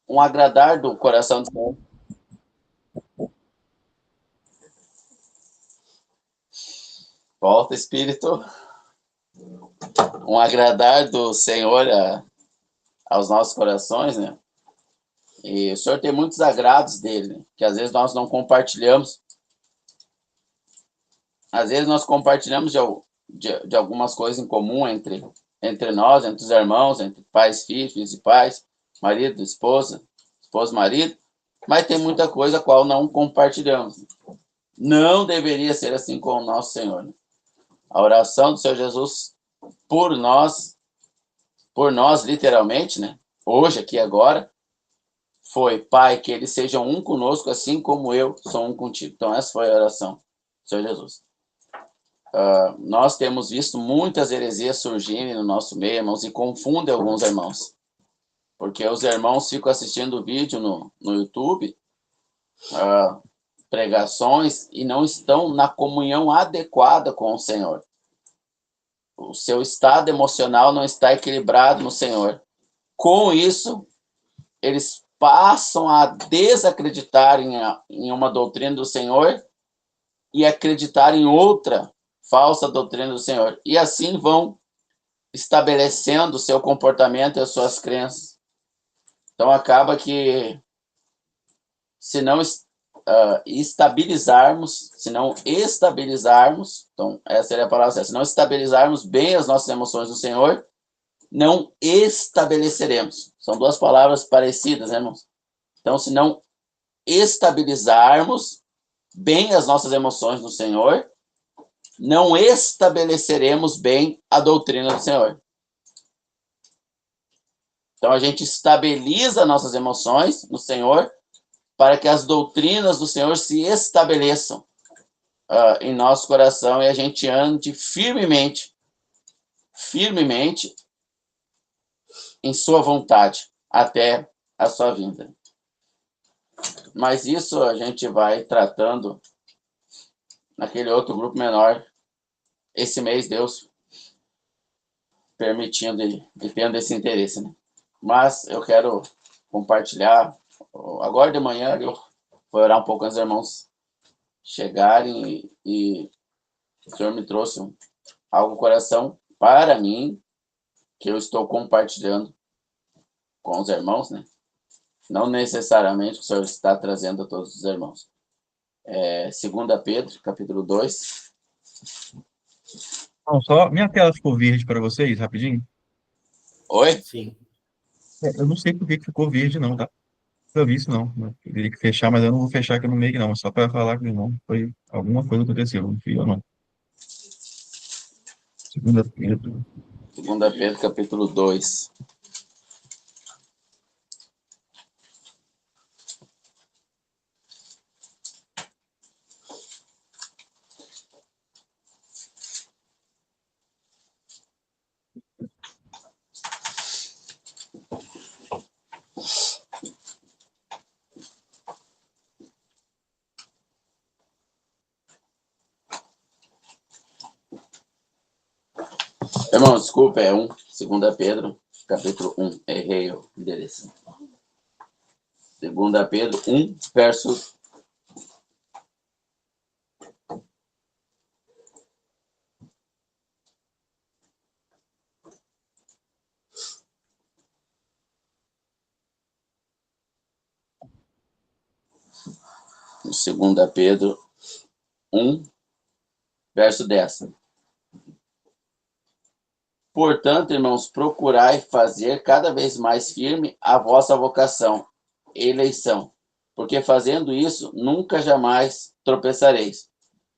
um agradar do coração do Senhor. Volta, Espírito. Um agradar do Senhor aos nossos corações, né? E o Senhor tem muitos agrados dele, né? Que às vezes nós não compartilhamos. Às vezes nós compartilhamos de algumas coisas em comum entre nós, entre os irmãos, entre pais, filhos e pais, marido, esposa, esposo, marido, mas tem muita coisa a qual não compartilhamos. Não deveria ser assim com o nosso Senhor, né? A oração do Senhor Jesus por nós literalmente, né? Hoje, aqui, agora, foi: Pai, que eles sejam um conosco, assim como eu sou um contigo. Então, essa foi a oração do Senhor Jesus. Nós temos visto muitas heresias surgirem no nosso meio, irmãos, e confundem alguns irmãos. Porque os irmãos ficam assistindo vídeo no YouTube, pregações, e não estão na comunhão adequada com o Senhor. O seu estado emocional não está equilibrado no Senhor. Com isso, eles passam a desacreditar em uma doutrina do Senhor e acreditar em outra falsa doutrina do Senhor. E assim vão estabelecendo o seu comportamento e as suas crenças. Então, acaba que, se não estabilizarmos, então, essa seria a palavra certa, se não estabilizarmos bem as nossas emoções no Senhor, não estabeleceremos. São duas palavras parecidas, né, irmãos? Então, se não estabilizarmos bem as nossas emoções no Senhor, não estabeleceremos bem a doutrina do Senhor. Então, a gente estabiliza nossas emoções no Senhor para que as doutrinas do Senhor se estabeleçam em nosso coração e a gente ande firmemente em sua vontade até a sua vinda. Mas isso a gente vai tratando naquele outro grupo menor. Esse mês, Deus permitindo e tendo esse interesse, né? Mas eu quero compartilhar. Agora de manhã eu vou orar um pouco antes dos irmãos chegarem e o Senhor me trouxe algo no coração para mim, que eu estou compartilhando com os irmãos, né? Não necessariamente o Senhor está trazendo a todos os irmãos. 2 Pedro, capítulo 2. Não, só minha tela ficou verde para vocês, rapidinho. Oi? Sim. Eu não sei por que que ficou verde, não, tá? Eu vi isso, não. Eu teria que fechar, mas eu não vou fechar aqui no meio, não. Só para falar que não foi alguma coisa aconteceu, não fui eu, não. Segunda Pedro. 2 Pedro, capítulo 2. Irmão, desculpa, 2 Pedro, capítulo 1. Errei o endereço. 2 Pedro 1, verso 2 Pedro 1, verso 10. Portanto, irmãos, procurai fazer cada vez mais firme a vossa vocação, eleição, porque fazendo isso, nunca jamais tropeçareis,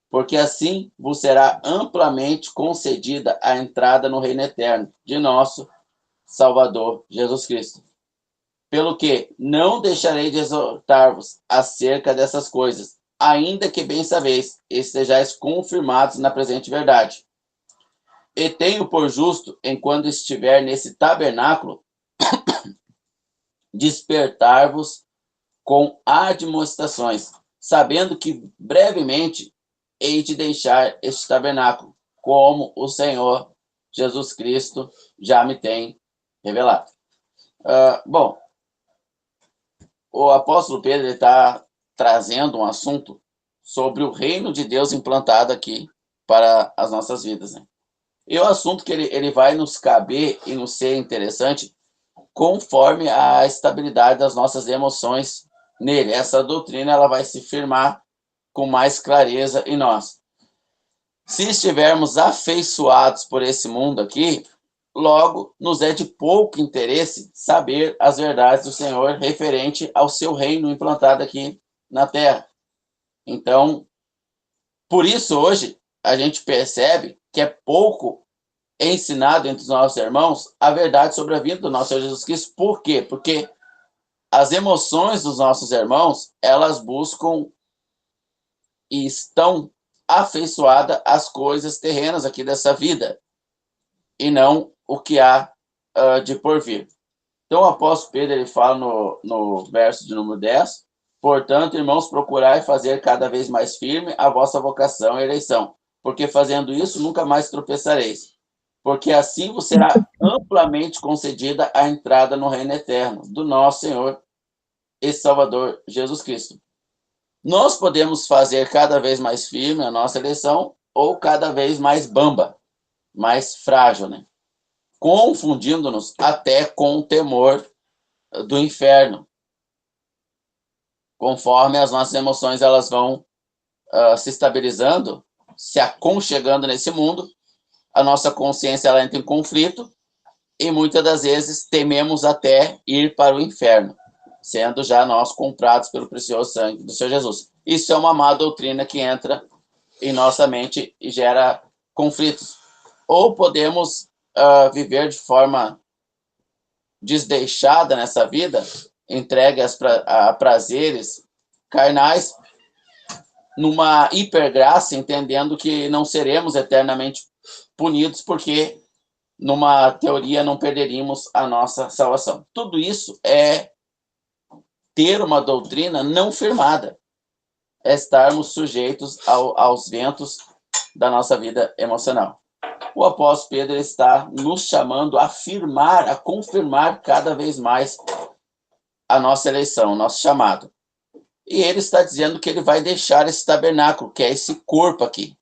porque assim vos será amplamente concedida a entrada no reino eterno de nosso Salvador Jesus Cristo. Pelo que não deixarei de exortar-vos acerca dessas coisas, ainda que bem sabeis, estejais confirmados na presente verdade. E tenho por justo, enquanto estiver nesse tabernáculo, despertar-vos com admoestações, sabendo que brevemente hei de deixar este tabernáculo, como o Senhor Jesus Cristo já me tem revelado. Bom, o apóstolo Pedro está trazendo um assunto sobre o reino de Deus implantado aqui para as nossas vidas, né? E o assunto que ele vai nos caber e nos ser interessante conforme a estabilidade das nossas emoções nele. Essa doutrina ela vai se firmar com mais clareza em nós. Se estivermos afeiçoados por esse mundo aqui, logo nos é de pouco interesse saber as verdades do Senhor referente ao seu reino implantado aqui na terra. Então, por isso hoje a gente percebe que é pouco ensinado entre os nossos irmãos a verdade sobre a vida do nosso Senhor Jesus Cristo. Por quê? Porque as emoções dos nossos irmãos, elas buscam e estão afeiçoadas às coisas terrenas aqui dessa vida, e não o que há de por vir. Então, o apóstolo Pedro ele fala no verso de número 10, portanto, irmãos, procurai fazer cada vez mais firme a vossa vocação e eleição, porque fazendo isso nunca mais tropeçareis, porque assim vos será amplamente concedida a entrada no reino eterno do nosso Senhor e Salvador Jesus Cristo. Nós podemos fazer cada vez mais firme a nossa eleição ou cada vez mais bamba, mais frágil, né? Confundindo-nos até com o temor do inferno. Conforme as nossas emoções elas vão se estabilizando, se aconchegando nesse mundo, a nossa consciência ela entra em conflito e muitas das vezes tememos até ir para o inferno, sendo já nós comprados pelo precioso sangue do Senhor Jesus. Isso é uma má doutrina que entra em nossa mente e gera conflitos. Ou podemos viver de forma desdeixada nessa vida, entregue a prazeres carnais, numa hipergraça, entendendo que não seremos eternamente punidos, porque numa teoria não perderíamos a nossa salvação. Tudo isso é ter uma doutrina não firmada, é estarmos sujeitos aos ventos da nossa vida emocional. O apóstolo Pedro está nos chamando a afirmar, a confirmar cada vez mais a nossa eleição, o nosso chamado. E ele está dizendo que ele vai deixar esse tabernáculo, que é esse corpo aqui.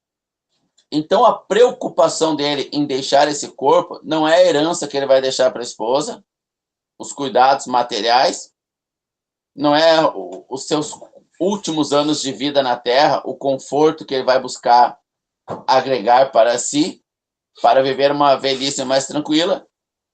Então, a preocupação dele em deixar esse corpo não é a herança que ele vai deixar para a esposa, os cuidados materiais, não é os seus últimos anos de vida na terra, o conforto que ele vai buscar agregar para si, para viver uma velhice mais tranquila,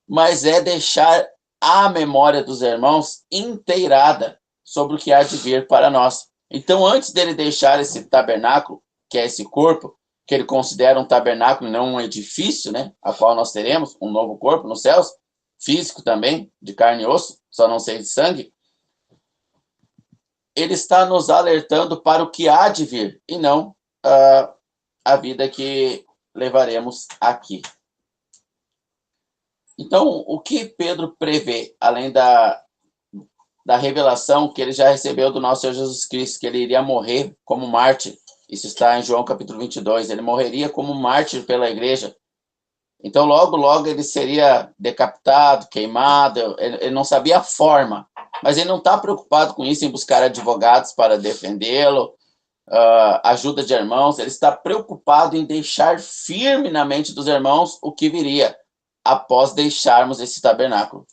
mas é deixar a memória dos irmãos inteirada sobre o que há de vir para nós. Então, antes dele deixar esse tabernáculo, que é esse corpo, que ele considera um tabernáculo e não um edifício, né, a qual nós teremos um novo corpo nos céus, físico também, de carne e osso, só não sei de sangue, ele está nos alertando para o que há de vir, e não a vida que levaremos aqui. Então, o que Pedro prevê, além da revelação que ele já recebeu do nosso Senhor Jesus Cristo, que ele iria morrer como mártir? Isso está em João capítulo 22. Ele morreria como mártir pela igreja. Então, logo, logo ele seria decapitado, queimado. Ele não sabia a forma, mas ele não está preocupado com isso, em buscar advogados para defendê-lo, ajuda de irmãos. Ele está preocupado em deixar firme na mente dos irmãos o que viria após deixarmos esse tabernáculo.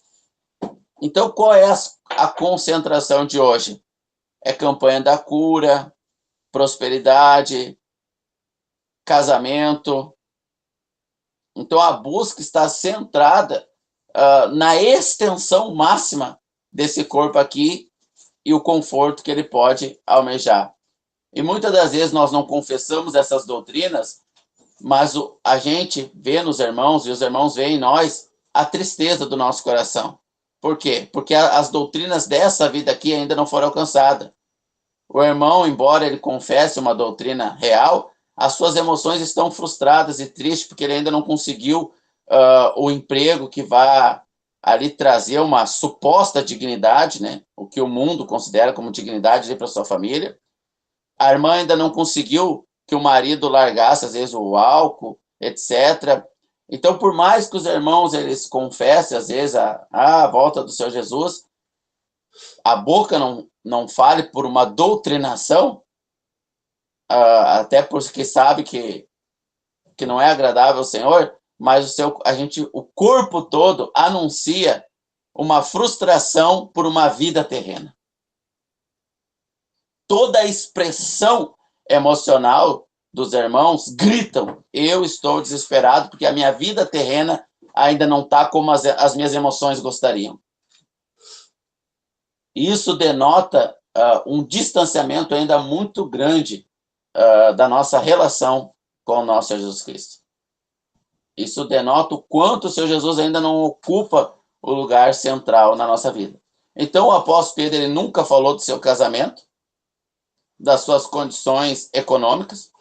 Então, qual é a concentração de hoje? É campanha da cura, prosperidade, casamento. Então, a busca está centrada na extensão máxima desse corpo aqui e o conforto que ele pode almejar. E muitas das vezes nós não confessamos essas doutrinas, mas a gente vê nos irmãos, e os irmãos veem em nós, a tristeza do nosso coração. Por quê? Porque as doutrinas dessa vida aqui ainda não foram alcançadas. O irmão, embora ele confesse uma doutrina real, as suas emoções estão frustradas e tristes, porque ele ainda não conseguiu o emprego que vai ali trazer uma suposta dignidade, né? O que o mundo considera como dignidade para sua família. A irmã ainda não conseguiu que o marido largasse, às vezes, o álcool, etc. Então, por mais que os irmãos eles confessem, às vezes, a volta do Senhor Jesus, a boca não fale por uma doutrinação, até porque sabe que não é agradável ao Senhor, mas o corpo todo anuncia uma frustração por uma vida terrena. Toda a expressão emocional dos irmãos gritam: eu estou desesperado porque a minha vida terrena ainda não está como as minhas emoções gostariam. Isso denota um distanciamento ainda muito grande da nossa relação com o nosso Jesus Cristo. Isso denota o quanto o Senhor Jesus ainda não ocupa o lugar central na nossa vida. Então, o apóstolo Pedro ele nunca falou do seu casamento, das suas condições econômicas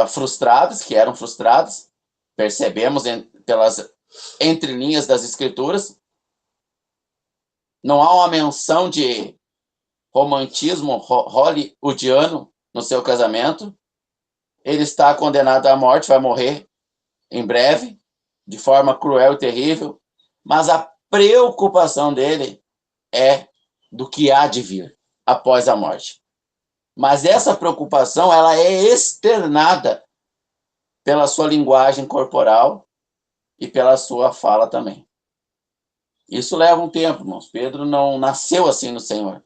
frustradas, que eram frustradas, percebemos pelas entrelinhas das Escrituras. Não há uma menção de romantismo hollywoodiano no seu casamento. Ele está condenado à morte, vai morrer em breve, de forma cruel e terrível, mas a preocupação dele é do que há de vir após a morte. Mas essa preocupação ela é externada pela sua linguagem corporal e pela sua fala também. Isso leva um tempo, irmãos. Pedro não nasceu assim no Senhor.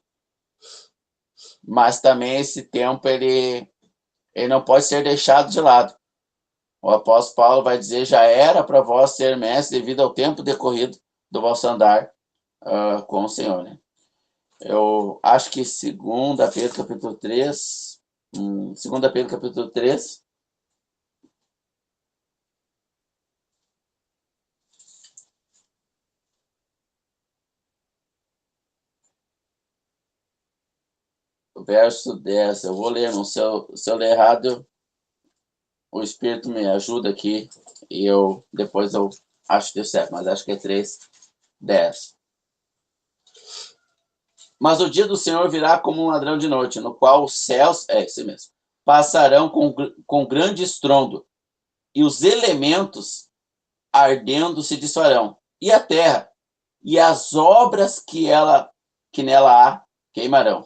Mas também esse tempo ele não pode ser deixado de lado. O apóstolo Paulo vai dizer: já era para vós ser mestre devido ao tempo decorrido do vosso andar com o Senhor. Né? Eu acho que 2 Pedro capítulo 3, 2 Pedro capítulo 3, verso 10, eu vou ler, se eu ler errado, o Espírito me ajuda aqui, e depois eu acho que deu certo, mas acho que é 3, 10. Mas o dia do Senhor virá como um ladrão de noite, no qual os céus, isso mesmo, passarão com grande estrondo, e os elementos ardendo se desfarão, e a terra, e as obras que nela há, queimarão.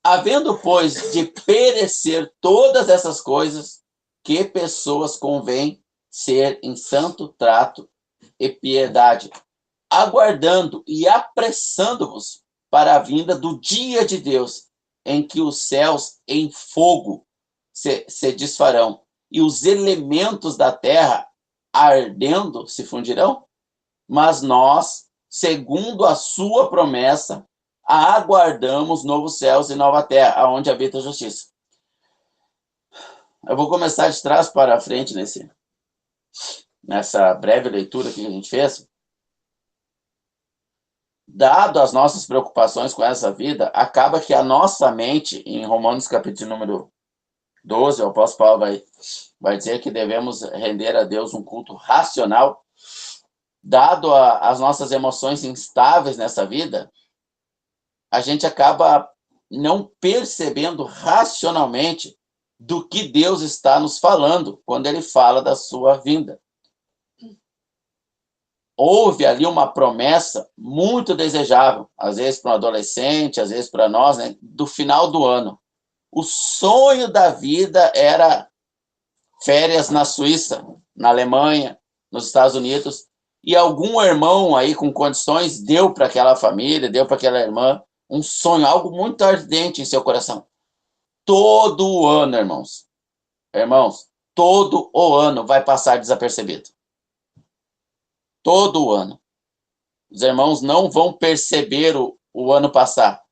Havendo, pois, de perecer todas essas coisas, que pessoas convém ser em santo trato e piedade, aguardando e apressando-vos para a vinda do dia de Deus, em que os céus em fogo se desfarão, e os elementos da terra ardendo se fundirão? Mas nós, segundo a sua promessa, aguardamos novos céus e nova terra, onde habita a justiça. Eu vou começar de trás para frente nessa breve leitura que a gente fez. Dado as nossas preocupações com essa vida, acaba que a nossa mente, em Romanos capítulo número 12, o apóstolo Paulo vai dizer que devemos render a Deus um culto racional. Dado as nossas emoções instáveis nessa vida, a gente acaba não percebendo racionalmente do que Deus está nos falando quando ele fala da sua vinda. Houve ali uma promessa muito desejável, às vezes para um adolescente, às vezes para nós, né, do final do ano. O sonho da vida era férias na Suíça, na Alemanha, nos Estados Unidos, e algum irmão aí com condições deu para aquela família, deu para aquela irmã um sonho, algo muito ardente em seu coração. Todo o ano, irmãos, todo o ano vai passar desapercebido. Todo o ano. Os irmãos não vão perceber o ano passar,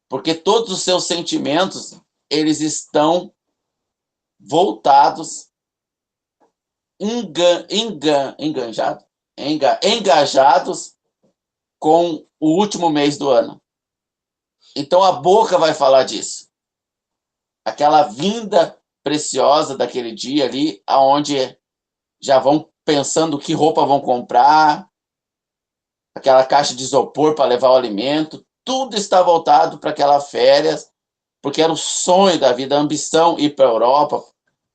porque todos os seus sentimentos, eles estão voltados, engajados com o último mês do ano. Então a boca vai falar disso. Aquela vinda preciosa daquele dia ali, aonde já vão pensando que roupa vão comprar, aquela caixa de isopor para levar o alimento, tudo está voltado para aquela férias, porque era o sonho da vida, a ambição ir para a Europa,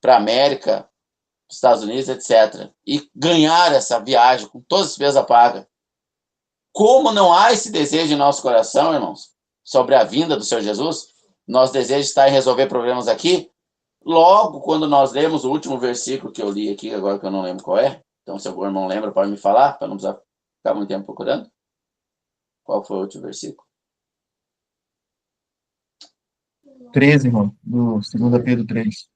para a América, Estados Unidos, etc. E ganhar essa viagem com todas as despesas pagas, Como não há esse desejo em nosso coração, irmãos, sobre a vinda do Senhor Jesus, nosso desejo está em resolver problemas aqui, logo quando nós lemos o último versículo que eu li aqui, agora que eu não lembro qual é, então se algum irmão lembra, pode me falar, para não precisar ficar muito tempo procurando. Qual foi o último versículo? 13, irmão, do 2 Pedro 3.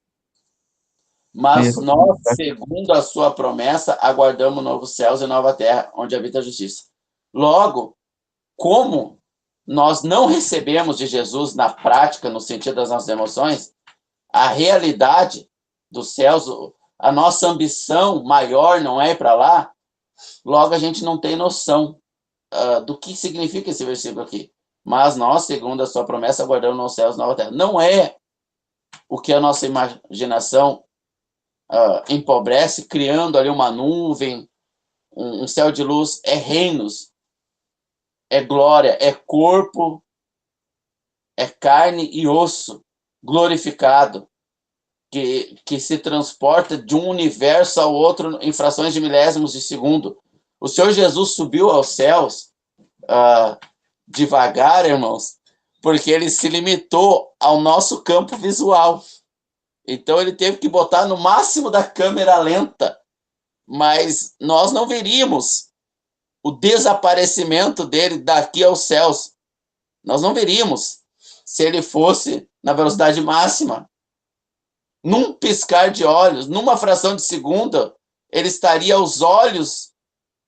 Mas nós, segundo a sua promessa, aguardamos novos céus e nova terra, onde habita a justiça. Logo, como nós não recebemos de Jesus na prática, no sentido das nossas emoções, a realidade dos céus, a nossa ambição maior não é ir para lá, logo a gente não tem noção do que significa esse versículo aqui. Mas nós, segundo a sua promessa, aguardamos nos céus e nova terra. Não é o que a nossa imaginação empobrece, criando ali uma nuvem, um céu de luz, é reinos, é glória, é corpo, é carne e osso glorificado, que se transporta de um universo ao outro em frações de milésimos de segundo. O Senhor Jesus subiu aos céus devagar, irmãos, porque ele se limitou ao nosso campo visual. Então ele teve que botar no máximo da câmera lenta, mas nós não veríamos o desaparecimento dele daqui aos céus. Nós não veríamos se ele fosse na velocidade máxima. Num piscar de olhos, numa fração de segundo, ele estaria aos olhos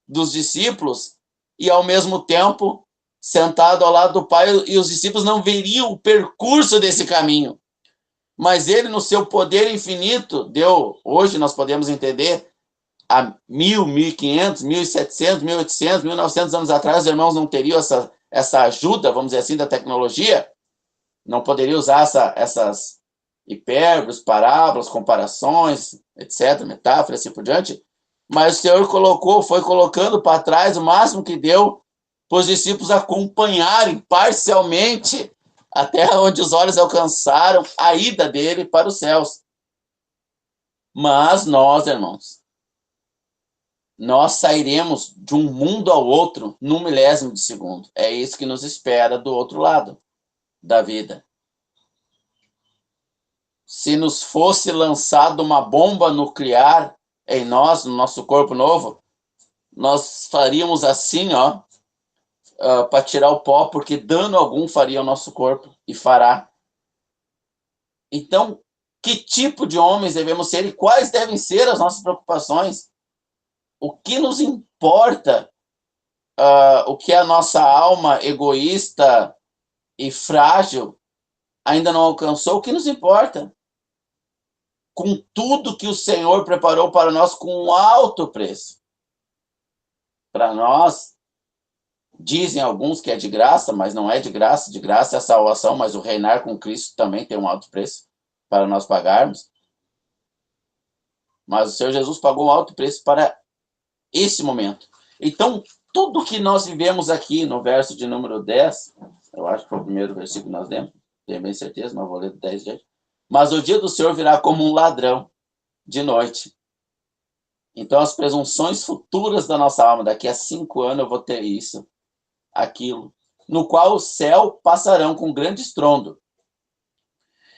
dos discípulos e, ao mesmo tempo, sentado ao lado do Pai, e os discípulos não veriam o percurso desse caminho. Mas ele, no seu poder infinito, deu, hoje nós podemos entender, há 1.000, 1.500, 1.700, 1.800, 1.900 anos atrás, os irmãos não teriam essa ajuda, vamos dizer assim, da tecnologia, não poderiam usar essas hipérboles, parábolas, comparações, etc., metáforas, assim por diante, mas o Senhor foi colocando para trás o máximo que deu para os discípulos acompanharem parcialmente até onde os olhos alcançaram a ida dele para os céus. Mas nós, irmãos, nós sairemos de um mundo ao outro num milésimo de segundo. É isso que nos espera do outro lado da vida. Se nos fosse lançada uma bomba nuclear em nós, no nosso corpo novo, nós faríamos assim, para tirar o pó, porque dano algum faria ao nosso corpo, e fará. Então, que tipo de homens devemos ser e quais devem ser as nossas preocupações? O que nos importa, o que a nossa alma egoísta e frágil ainda não alcançou, o que nos importa? Com tudo que o Senhor preparou para nós com um alto preço. Para nós, dizem alguns que é de graça, mas não é de graça é a salvação, mas o reinar com Cristo também tem um alto preço para nós pagarmos. Mas o Senhor Jesus pagou um alto preço para esse momento. Então, tudo que nós vivemos aqui no verso de número 10, eu acho que foi o primeiro versículo que nós lemos, tenho bem certeza, mas vou ler 10 vezes. Mas o dia do Senhor virá como um ladrão de noite. Então, as presunções futuras da nossa alma, daqui a 5 anos eu vou ter isso, aquilo, no qual o céu passarão com grande estrondo,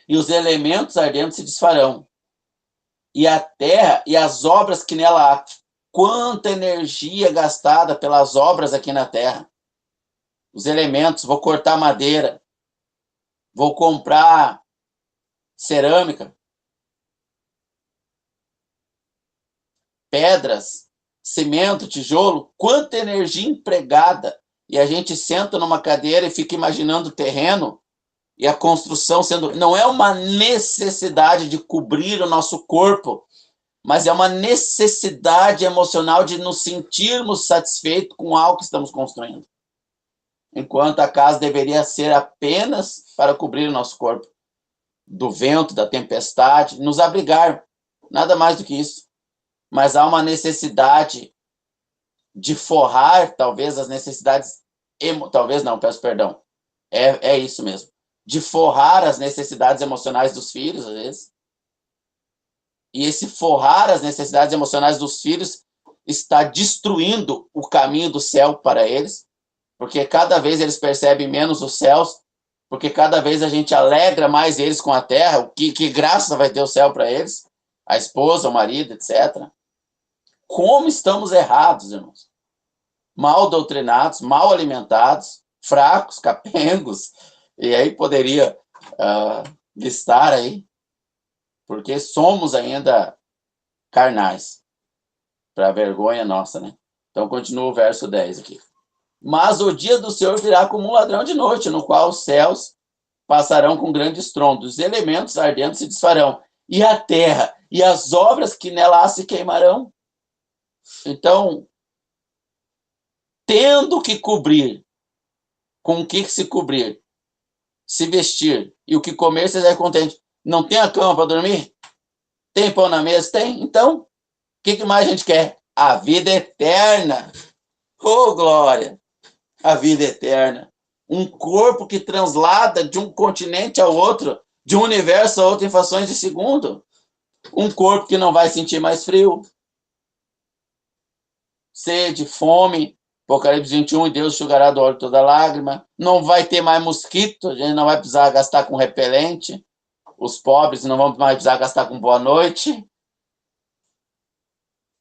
e os elementos ardentes se desfarão, e a terra e as obras que nela há. Quanta energia gastada pelas obras aqui na terra. Os elementos, vou cortar madeira, vou comprar cerâmica, pedras, cimento, tijolo, quanta energia empregada. E a gente senta numa cadeira e fica imaginando o terreno e a construção sendo... Não é uma necessidade de cobrir o nosso corpo, mas é uma necessidade emocional de nos sentirmos satisfeitos com algo que estamos construindo. Enquanto a casa deveria ser apenas para cobrir o nosso corpo do vento, da tempestade, nos abrigar, nada mais do que isso. Mas há uma necessidade de forrar, talvez, as necessidades... Talvez não, peço perdão. É isso mesmo. De forrar as necessidades emocionais dos filhos, às vezes. E esse forrar as necessidades emocionais dos filhos está destruindo o caminho do céu para eles, porque cada vez eles percebem menos os céus, porque cada vez a gente alegra mais eles com a terra, que graça vai ter o céu para eles, a esposa, o marido, etc. Como estamos errados, irmãos. Mal doutrinados, mal alimentados, fracos, capengos, e aí poderia listar aí, porque somos ainda carnais, para vergonha nossa, né? Então continua o verso 10 aqui. Mas o dia do Senhor virá como um ladrão de noite, no qual os céus passarão com grande estrondo, os elementos ardentes se desfarão, e a terra e as obras que nela há se queimarão. Então, tendo que cobrir, com o que se cobrir, se vestir e o que comer, vocês é contente. Não tem a cama para dormir? Tem pão na mesa? Tem. Então, o que mais a gente quer? A vida eterna. Oh, glória! A vida eterna. Um corpo que translada de um continente ao outro, de um universo a outro em frações de segundo. Um corpo que não vai sentir mais frio, sede, fome. Apocalipse 21, e Deus enxugará do olho toda lágrima. Não vai ter mais mosquito, a gente não vai precisar gastar com repelente. Os pobres não vão mais precisar gastar com boa noite.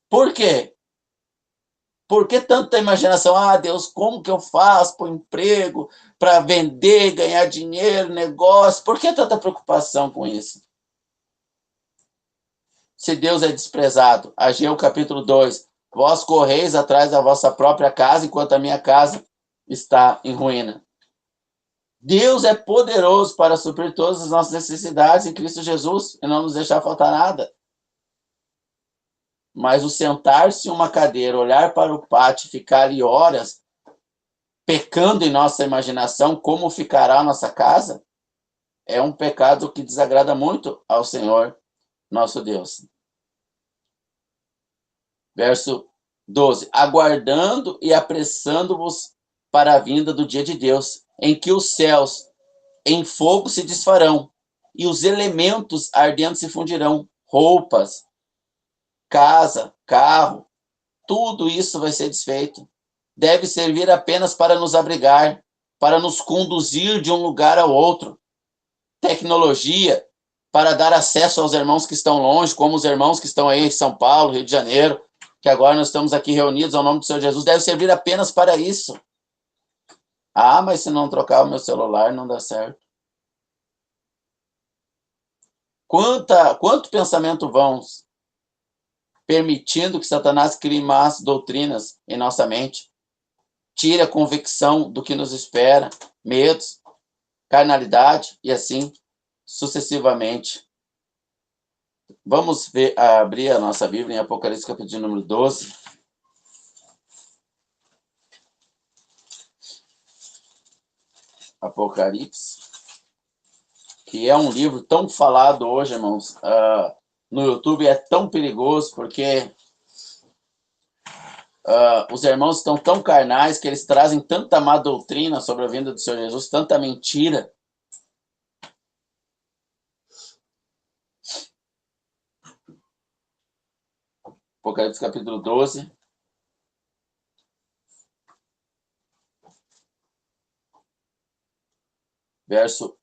Por quê? Por que tanta imaginação? Ah, Deus, como que eu faço para o emprego, para vender, ganhar dinheiro, negócio? Por que tanta preocupação com isso? Se Deus é desprezado, Ageu capítulo 2, vós correis atrás da vossa própria casa, enquanto a minha casa está em ruína. Deus é poderoso para suprir todas as nossas necessidades em Cristo Jesus e não nos deixar faltar nada. Mas o sentar-se em uma cadeira, olhar para o pátio e ficar ali horas, pecando em nossa imaginação, como ficará a nossa casa, é um pecado que desagrada muito ao Senhor, nosso Deus. Verso 12. Aguardando e apressando-vos para a vinda do dia de Deus, em que os céus em fogo se desfarão, e os elementos ardentes se fundirão, roupas, casa, carro, tudo isso vai ser desfeito. Deve servir apenas para nos abrigar, para nos conduzir de um lugar ao outro. Tecnologia, para dar acesso aos irmãos que estão longe, como os irmãos que estão aí em São Paulo, Rio de Janeiro, que agora nós estamos aqui reunidos ao nome do Senhor Jesus, deve servir apenas para isso. Ah, mas se não trocar o meu celular, não dá certo. Quanto pensamento vãos, permitindo que Satanás crie más doutrinas em nossa mente, tire a convicção do que nos espera, medos, carnalidade e assim sucessivamente. Vamos abrir a nossa Bíblia em Apocalipse capítulo número 12. Apocalipse, que é um livro tão falado hoje, irmãos, no YouTube, é tão perigoso, porque os irmãos estão tão carnais que eles trazem tanta má doutrina sobre a vinda do Senhor Jesus, tanta mentira. Apocalipse capítulo 12. Verso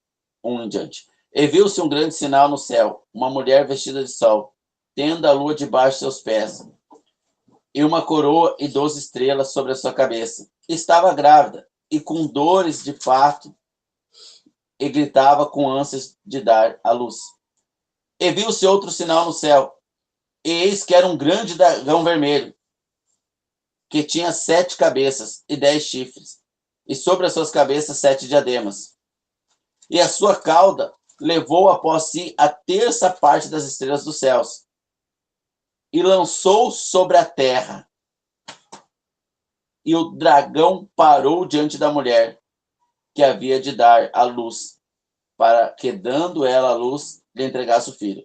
1 em diante. E viu-se um grande sinal no céu, uma mulher vestida de sol, tendo a lua debaixo de seus pés, e uma coroa e 12 estrelas sobre a sua cabeça. Estava grávida, e com dores de parto, e gritava com ânsias de dar à luz. E viu-se outro sinal no céu, e eis que era um grande dragão vermelho, que tinha 7 cabeças e 10 chifres, e sobre as suas cabeças 7 diademas. E a sua cauda levou após si a terça parte das estrelas dos céus, e lançou sobre a terra. E o dragão parou diante da mulher, que havia de dar à luz, para que, dando ela à luz, lhe entregasse o filho.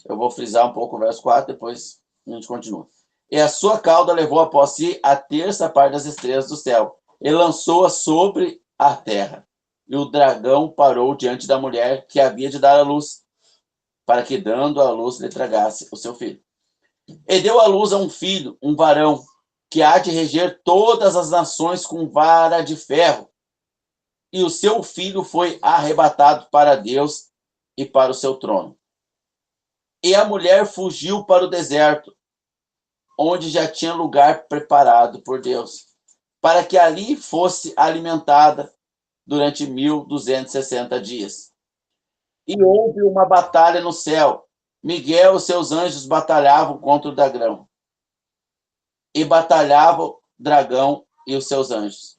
Eu vou frisar um pouco o verso 4, depois a gente continua. E a sua cauda levou após si a terça parte das estrelas do céu, e lançou-a sobre a terra. E o dragão parou diante da mulher que havia de dar à luz, para que, dando à luz, lhe entregasse o seu filho. E deu à luz a um filho, um varão, que há de reger todas as nações com vara de ferro. E o seu filho foi arrebatado para Deus e para o seu trono. E a mulher fugiu para o deserto, onde já tinha lugar preparado por Deus, para que ali fosse alimentada durante 1260 dias. E houve uma batalha no céu. Miguel e seus anjos batalhavam contra o dragão. E batalhava o dragão e os seus anjos.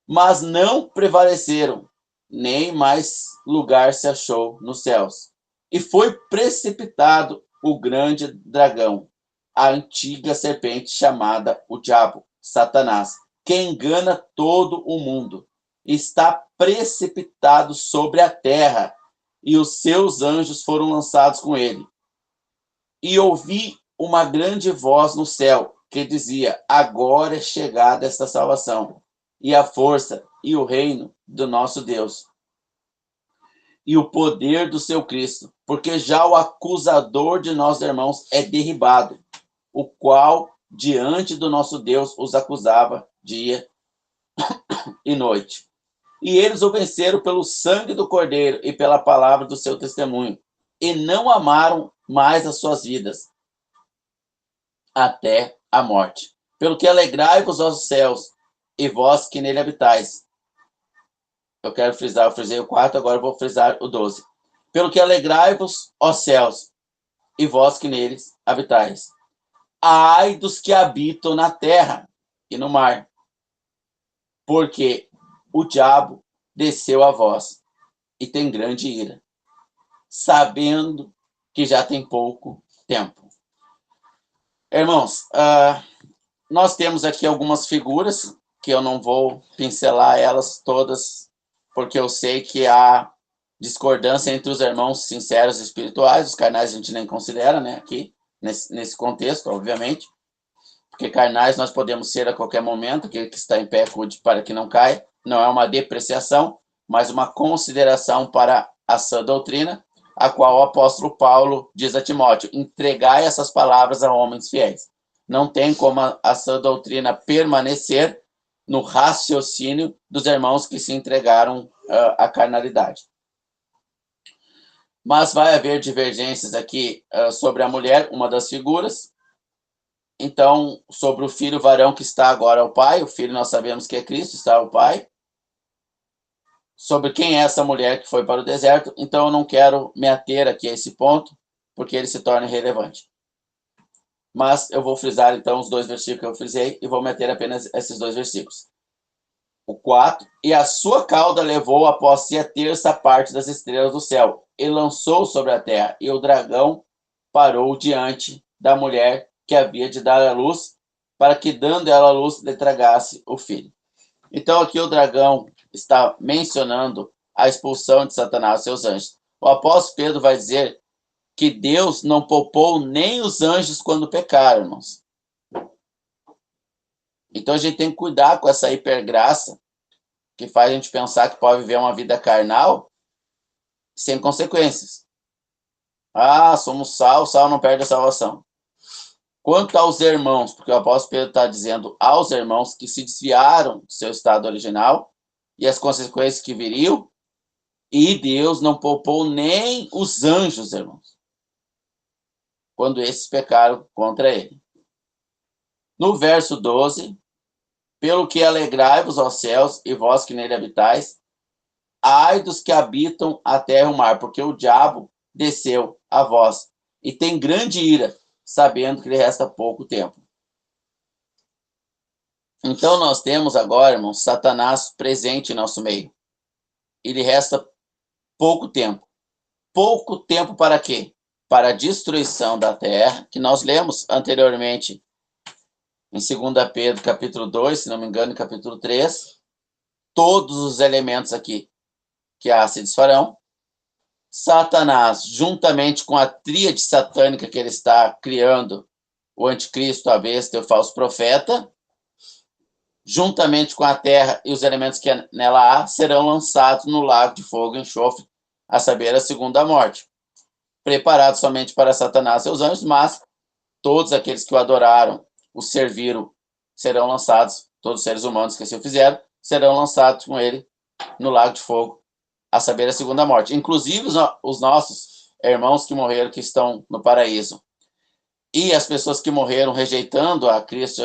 Mas não prevaleceram, nem mais lugar se achou nos céus. E foi precipitado o grande dragão, a antiga serpente chamada o diabo, Satanás, que engana todo o mundo. Está precipitado sobre a terra, e os seus anjos foram lançados com ele. E ouvi uma grande voz no céu, que dizia: agora é chegada esta salvação, e a força, e o reino do nosso Deus, e o poder do seu Cristo, porque já o acusador de nós irmãos é derribado, o qual diante do nosso Deus os acusava dia e noite. E eles o venceram pelo sangue do Cordeiro e pela palavra do seu testemunho, e não amaram mais as suas vidas até a morte. Pelo que alegrai-vos aos céus, e vós que nele habitais. Eu quero frisar, eu frisei o 4, agora eu vou frisar o 12. Pelo que alegrai-vos, ó céus, e vós que neles habitais. Ai dos que habitam na terra e no mar, porque o diabo desceu a vós e tem grande ira, sabendo que já tem pouco tempo. Irmãos, nós temos aqui algumas figuras que eu não vou pincelar elas todas, porque eu sei que há discordância entre os irmãos sinceros e espirituais. Os carnais a gente nem considera, né, aqui, nesse contexto, obviamente, porque carnais nós podemos ser a qualquer momento, aquele que está em pé cuide para que não caia. Não é uma depreciação, mas uma consideração para a sã doutrina, a qual o apóstolo Paulo diz a Timóteo: entregai essas palavras a homens fiéis. Não tem como a sã doutrina permanecer no raciocínio dos irmãos que se entregaram à carnalidade. Mas vai haver divergências aqui sobre a mulher, uma das figuras. Então, sobre o filho varão que está agora ao pai, o filho nós sabemos que é Cristo, está ao pai. Sobre quem é essa mulher que foi para o deserto, então eu não quero me ater aqui a esse ponto, porque ele se torna irrelevante. Mas eu vou frisar então os 2 versículos que eu frisei e vou meter apenas esses 2 versículos. O 4, e a sua cauda levou após si a terça parte das estrelas do céu, e lançou sobre a terra, e o dragão parou diante da mulher que havia de dar à luz, para que, dando ela à luz, lhe tragasse o filho. Então aqui o dragão está mencionando a expulsão de Satanás e seus anjos. O apóstolo Pedro vai dizer que Deus não poupou nem os anjos quando pecaram, irmãos. Então a gente tem que cuidar com essa hipergraça que faz a gente pensar que pode viver uma vida carnal sem consequências. Ah, somos sal, sal não perde a salvação. Quanto aos irmãos, porque o apóstolo Pedro está dizendo aos irmãos que se desviaram do seu estado original e as consequências que viriam, e Deus não poupou nem os anjos, irmãos, quando esses pecaram contra ele. No verso 12, pelo que alegrai-vos aos céus e vós que nele habitais, ai dos que habitam a terra e o mar, porque o diabo desceu a vós e tem grande ira, sabendo que lhe resta pouco tempo. Então nós temos agora, irmãos, Satanás presente em nosso meio. E lhe resta pouco tempo. Pouco tempo para quê? Para a destruição da terra, que nós lemos anteriormente em 2 Pedro, capítulo 2, se não me engano, capítulo 3. Todos os elementos aqui que há se desfarão. Satanás, juntamente com a tríade satânica que ele está criando, o anticristo, a besta e o falso profeta, juntamente com a terra e os elementos que nela há, serão lançados no lago de fogo e enxofre, a saber, a segunda morte. Preparado somente para Satanás e seus anjos, mas todos aqueles que o adoraram, o serviram serão lançados, todos os seres humanos que assim o fizeram, serão lançados com ele no lago de fogo, a saber, a segunda morte. Inclusive os nossos irmãos que morreram, que estão no paraíso. E as pessoas que morreram rejeitando a Cristo,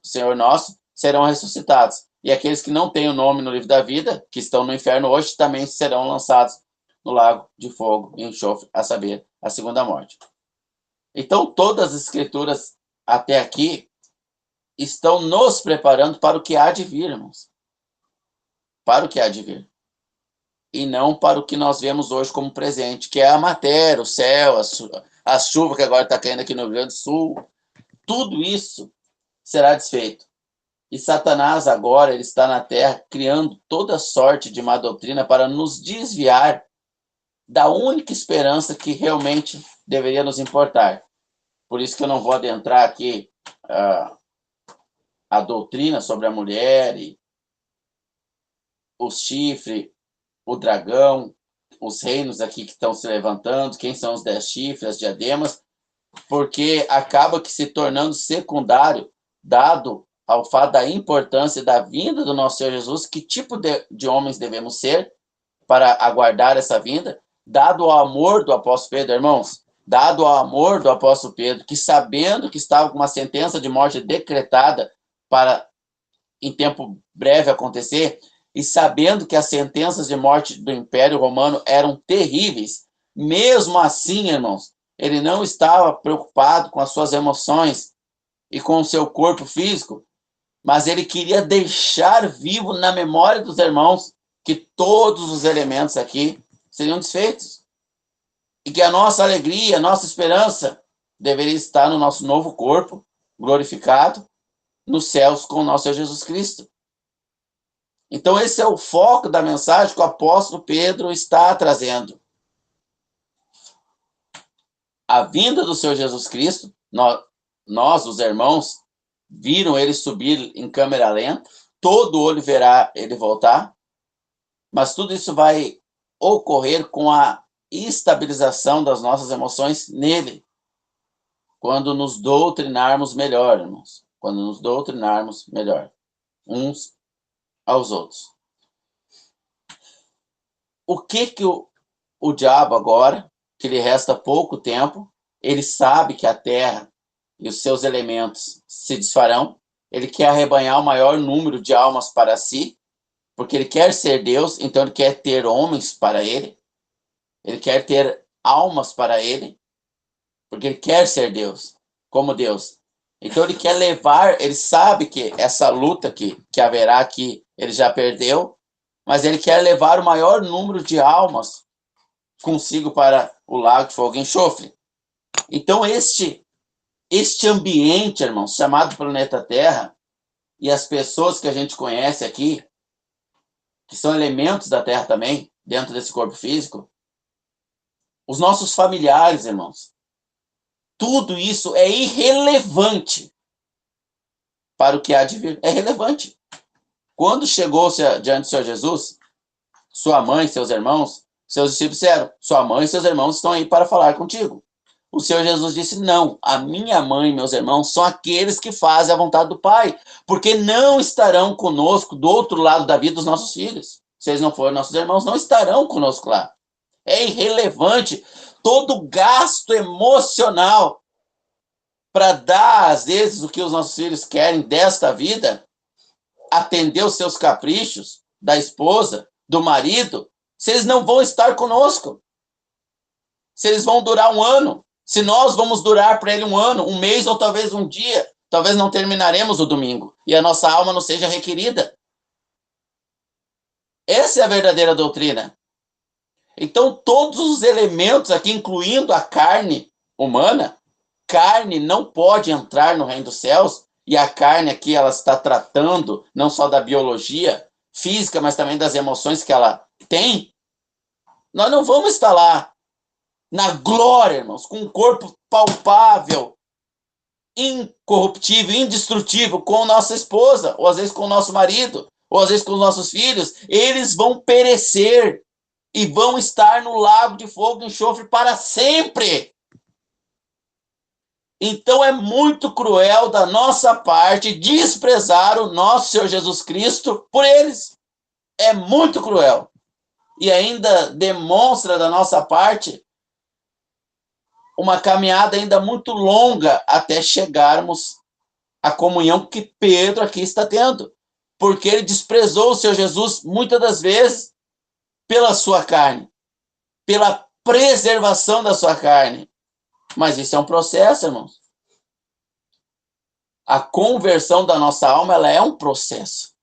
Senhor nosso, serão ressuscitados. E aqueles que não têm o nome no livro da vida, que estão no inferno hoje, também serão lançados no lago de fogo e enxofre, a saber, a segunda morte. Então, todas as escrituras até aqui estão nos preparando para o que há de vir, irmãos. Para o que há de vir. E não para o que nós vemos hoje como presente, que é a matéria, o céu, a chuva que agora está caindo aqui no Rio Grande do Sul. Tudo isso será desfeito. E Satanás agora ele está na terra criando toda sorte de má doutrina para nos desviar da única esperança que realmente deveria nos importar. Por isso que eu não vou adentrar aqui a doutrina sobre a mulher, e o chifre, o dragão, os reinos aqui que estão se levantando, quem são os 10 chifres, as diademas, porque acaba que se tornando secundário, dado ao fato da importância da vinda do nosso Senhor Jesus, que tipo de homens devemos ser para aguardar essa vinda, dado o amor do apóstolo Pedro, irmãos, dado o amor do apóstolo Pedro, que sabendo que estava com uma sentença de morte decretada para em tempo breve acontecer, e sabendo que as sentenças de morte do Império Romano eram terríveis, mesmo assim, irmãos, ele não estava preocupado com as suas emoções e com o seu corpo físico, mas ele queria deixar vivo na memória dos irmãos que todos os elementos aqui seriam desfeitos. E que a nossa alegria, a nossa esperança deveria estar no nosso novo corpo, glorificado, nos céus com o nosso Senhor Jesus Cristo. Então esse é o foco da mensagem que o apóstolo Pedro está trazendo. A vinda do Senhor Jesus Cristo, nós, os irmãos, viram ele subir em câmera lenta, todo olho verá ele voltar, mas tudo isso vai ocorrer com a estabilização das nossas emoções nele, quando nos doutrinarmos melhor, irmãos, quando nos doutrinarmos melhor, uns aos outros. O que o diabo agora, que lhe resta pouco tempo, ele sabe que a terra e os seus elementos se desfarão, ele quer arrebanhar o maior número de almas para si, porque ele quer ser Deus, então ele quer ter homens para ele quer ter almas para ele, porque ele quer ser Deus, como Deus. Então ele quer levar, ele sabe que essa luta que haverá aqui, ele já perdeu, mas ele quer levar o maior número de almas consigo para o lago de fogo e enxofre. Então este ambiente, irmãos, chamado planeta Terra, e as pessoas que a gente conhece aqui, que são elementos da Terra também, dentro desse corpo físico, os nossos familiares, irmãos, tudo isso é irrelevante para o que há de vir. É relevante. Quando chegou-se diante do Senhor Jesus, sua mãe, seus irmãos, seus discípulos disseram, sua mãe e seus irmãos estão aí para falar contigo. O Senhor Jesus disse, não, a minha mãe e meus irmãos são aqueles que fazem a vontade do Pai, porque não estarão conosco do outro lado da vida dos nossos filhos. Se eles não forem nossos irmãos, não estarão conosco lá. É irrelevante todo gasto emocional para dar, às vezes, o que os nossos filhos querem desta vida, atender os seus caprichos da esposa, do marido, se eles não vão estar conosco. Se eles vão durar um ano, se nós vamos durar para ele um ano, um mês ou talvez um dia, talvez não terminaremos o domingo e a nossa alma não seja requerida. Essa é a verdadeira doutrina. Então, todos os elementos aqui, incluindo a carne humana, carne não pode entrar no reino dos céus, e a carne aqui ela está tratando não só da biologia física, mas também das emoções que ela tem. Nós não vamos estar lá na glória, irmãos, com um corpo palpável, incorruptível, indestrutível, com nossa esposa, ou às vezes com o nosso marido, ou às vezes com os nossos filhos. Eles vão perecer e vão estar no lago de fogo e enxofre para sempre. Então é muito cruel da nossa parte desprezar o nosso Senhor Jesus Cristo por eles. É muito cruel. E ainda demonstra da nossa parte uma caminhada ainda muito longa até chegarmos à comunhão que Pedro aqui está tendo. Porque ele desprezou o Senhor Jesus muitas das vezes pela sua carne, pela preservação da sua carne. Mas isso é um processo, irmãos. A conversão da nossa alma, ela é um processo.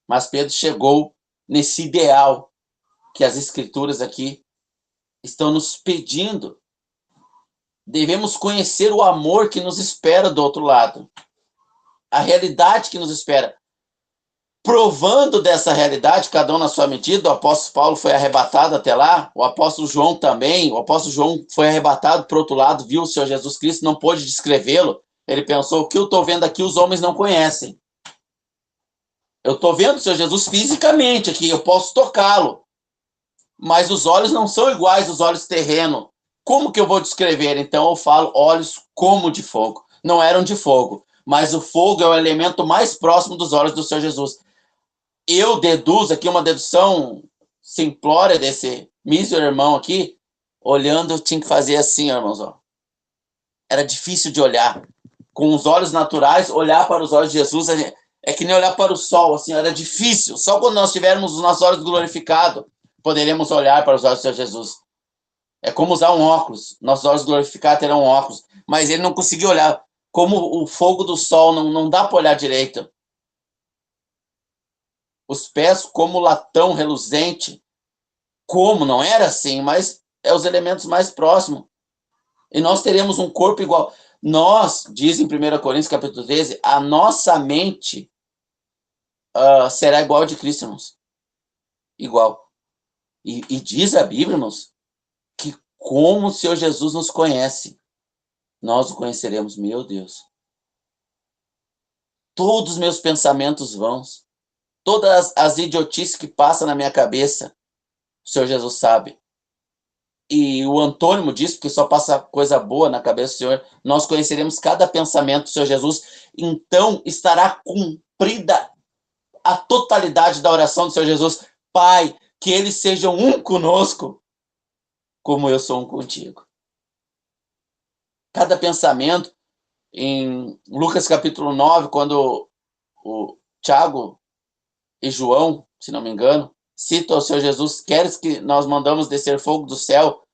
Mas Pedro chegou nesse ideal que as Escrituras aqui estão nos pedindo. Devemos conhecer o amor que nos espera do outro lado. A realidade que nos espera. Provando dessa realidade, cada um na sua medida, o apóstolo Paulo foi arrebatado até lá, o apóstolo João também, o apóstolo João foi arrebatado para o outro lado, viu o Senhor Jesus Cristo, não pôde descrevê-lo, ele pensou, o que eu estou vendo aqui os homens não conhecem. Eu estou vendo o Senhor Jesus fisicamente aqui, eu posso tocá-lo, mas os olhos não são iguais aos olhos terrenos. Como que eu vou descrever? Então eu falo olhos como de fogo. Não eram de fogo, mas o fogo é o elemento mais próximo dos olhos do Senhor Jesus. Eu deduzo aqui uma dedução simplória desse mísero irmão aqui, olhando, eu tinha que fazer assim, irmãos, ó. Era difícil de olhar. Com os olhos naturais, olhar para os olhos de Jesus é que nem olhar para o sol, assim, era difícil. Só quando nós tivermos os nossos olhos glorificados, poderemos olhar para os olhos do Senhor Jesus. É como usar um óculos. Nossos olhos glorificados terão óculos. Mas ele não conseguiu olhar. Como o fogo do sol, não dá para olhar direito. Os pés como latão reluzente. Como? Não era assim, mas é os elementos mais próximos. E nós teremos um corpo igual. Nós, diz em 1 Coríntios capítulo 13, a nossa mente será igual a de Cristo, irmãos. Igual. E diz a Bíblia, irmãos, que como o Senhor Jesus nos conhece, nós o conheceremos, meu Deus. Todos os meus pensamentos vãos, todas as idiotices que passam na minha cabeça, o Senhor Jesus sabe. E o antônimo diz, porque só passa coisa boa na cabeça do Senhor, nós conheceremos cada pensamento do Senhor Jesus, então estará cumprida a totalidade da oração do Senhor Jesus. Pai, que eles sejam um conosco, como eu sou um contigo. Cada pensamento, em Lucas capítulo 9, quando o Tiago e João, se não me engano, citam ao Senhor Jesus, queres que nós mandamos descer fogo do céu,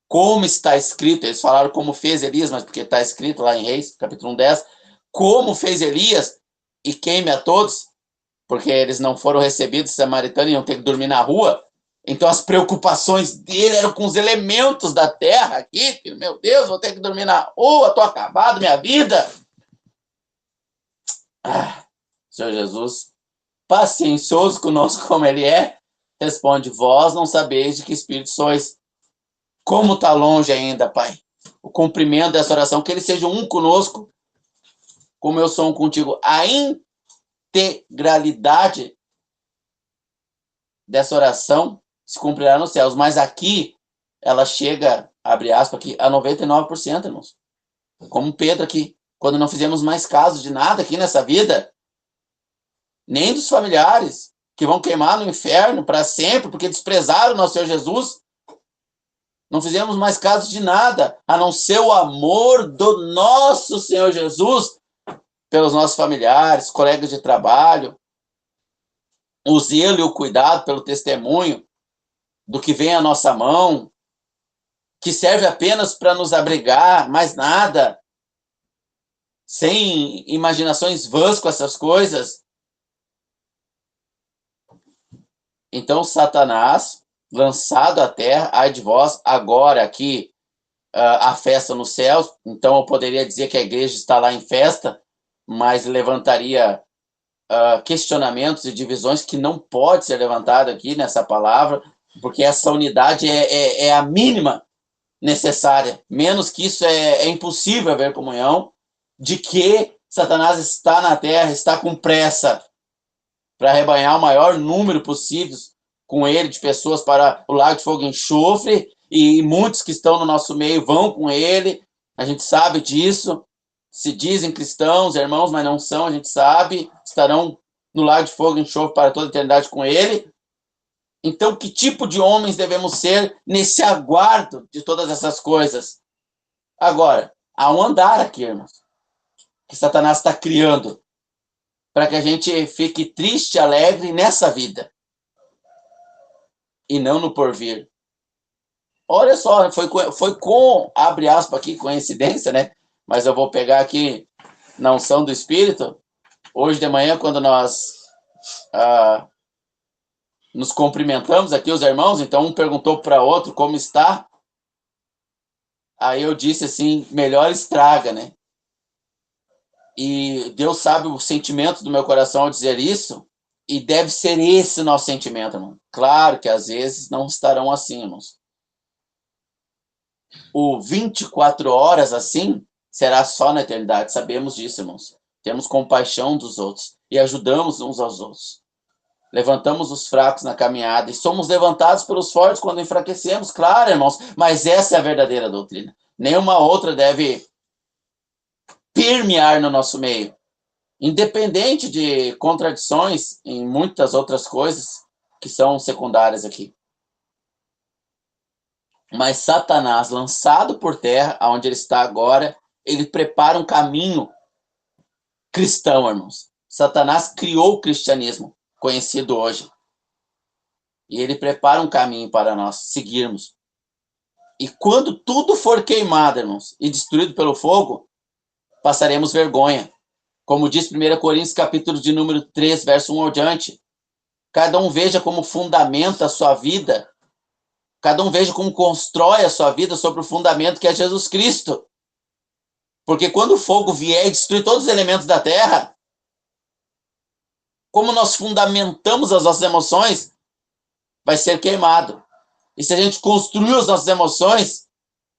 como está escrito, eles falaram como fez Elias, mas porque está escrito lá em Reis, capítulo 10, como fez Elias e queime a todos, porque eles não foram recebidos samaritanos e iam ter que dormir na rua. Então as preocupações dele eram com os elementos da terra aqui, que, meu Deus, vou ter que dormir na rua, estou acabado, minha vida. Senhor Jesus, paciencioso conosco como ele é, responde, vós não sabeis de que espírito sois. Como está longe ainda, Pai, o cumprimento dessa oração, que eles sejam um conosco, como eu sou um contigo. A integralidade dessa oração se cumprirá nos céus, mas aqui ela chega, abre aspas aqui, a 99%, irmãos. Como Pedro aqui, quando não fizemos mais caso de nada aqui nessa vida, nem dos familiares, que vão queimar no inferno para sempre, porque desprezaram o nosso Senhor Jesus. Não fizemos mais caso de nada, a não ser o amor do nosso Senhor Jesus pelos nossos familiares, colegas de trabalho, o zelo e o cuidado pelo testemunho do que vem à nossa mão, que serve apenas para nos abrigar, mais nada, sem imaginações vãs com essas coisas. Então, Satanás, lançado à terra, ai de vós, agora aqui a festa nos céus, então eu poderia dizer que a igreja está lá em festa, mas levantaria questionamentos e divisões que não pode ser levantado aqui nessa palavra, porque essa unidade é a mínima necessária. Menos que isso é impossível haver comunhão, de que Satanás está na terra, está com pressa para arrebanhar o maior número possível com ele de pessoas para o lago de fogo e enxofre, e muitos que estão no nosso meio vão com ele, A gente sabe disso. Se dizem cristãos, irmãos, mas não são, a gente sabe. Estarão no lago de fogo e enxofre para toda a eternidade com ele. Então, que tipo de homens devemos ser nesse aguardo de todas essas coisas? Agora, há um andar aqui, irmãos, que Satanás está criando para que a gente fique triste, alegre nessa vida e não no porvir. Olha só, foi com, abre aspas aqui, coincidência, né? Mas eu vou pegar aqui na unção do Espírito. Hoje de manhã, quando nós nos cumprimentamos aqui, os irmãos, então um perguntou para outro como está. Aí eu disse assim, melhor estraga, né? E Deus sabe o sentimento do meu coração ao dizer isso, e deve ser esse o nosso sentimento, irmão. Claro que às vezes não estarão assim, irmãos. O 24 horas assim será só na eternidade, sabemos disso, irmãos. Temos compaixão dos outros e ajudamos uns aos outros. Levantamos os fracos na caminhada e somos levantados pelos fortes quando enfraquecemos, claro, irmãos, mas essa é a verdadeira doutrina. Nenhuma outra deve permear no nosso meio. Independente de contradições em muitas outras coisas que são secundárias aqui. Mas Satanás, lançado por terra, aonde ele está agora, ele prepara um caminho cristão, irmãos. Satanás criou o cristianismo, conhecido hoje. E ele prepara um caminho para nós seguirmos. E quando tudo for queimado, irmãos, e destruído pelo fogo, passaremos vergonha. Como diz 1 Coríntios, capítulo de número 3, verso 1 ao diante. Cada um veja como fundamenta a sua vida. Cada um veja como constrói a sua vida sobre o fundamento que é Jesus Cristo. Porque quando o fogo vier e destruir todos os elementos da terra, como nós fundamentamos as nossas emoções, vai ser queimado. E se a gente construir as nossas emoções,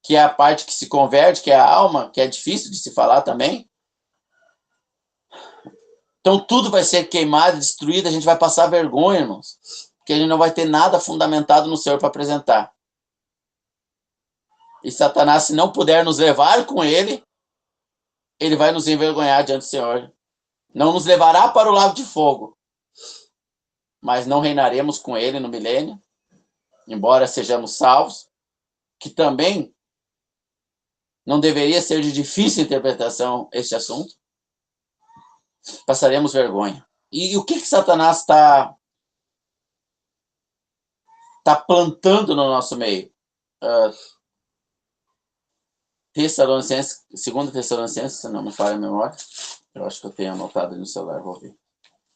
que é a parte que se converte, que é a alma, que é difícil de se falar também, então tudo vai ser queimado, destruído, a gente vai passar vergonha, irmãos. Porque a gente não vai ter nada fundamentado no Senhor para apresentar. E Satanás, se não puder nos levar com ele, ele vai nos envergonhar diante do Senhor. Não nos levará para o lago de fogo, mas não reinaremos com ele no milênio, embora sejamos salvos, que também não deveria ser de difícil interpretação este assunto. Passaremos vergonha. E o que Satanás está plantando no nosso meio? Tessalonicenses, 2 Tessalonicenses, se não me falha a memória. Eu acho que eu tenho anotado ali no celular, vou ver.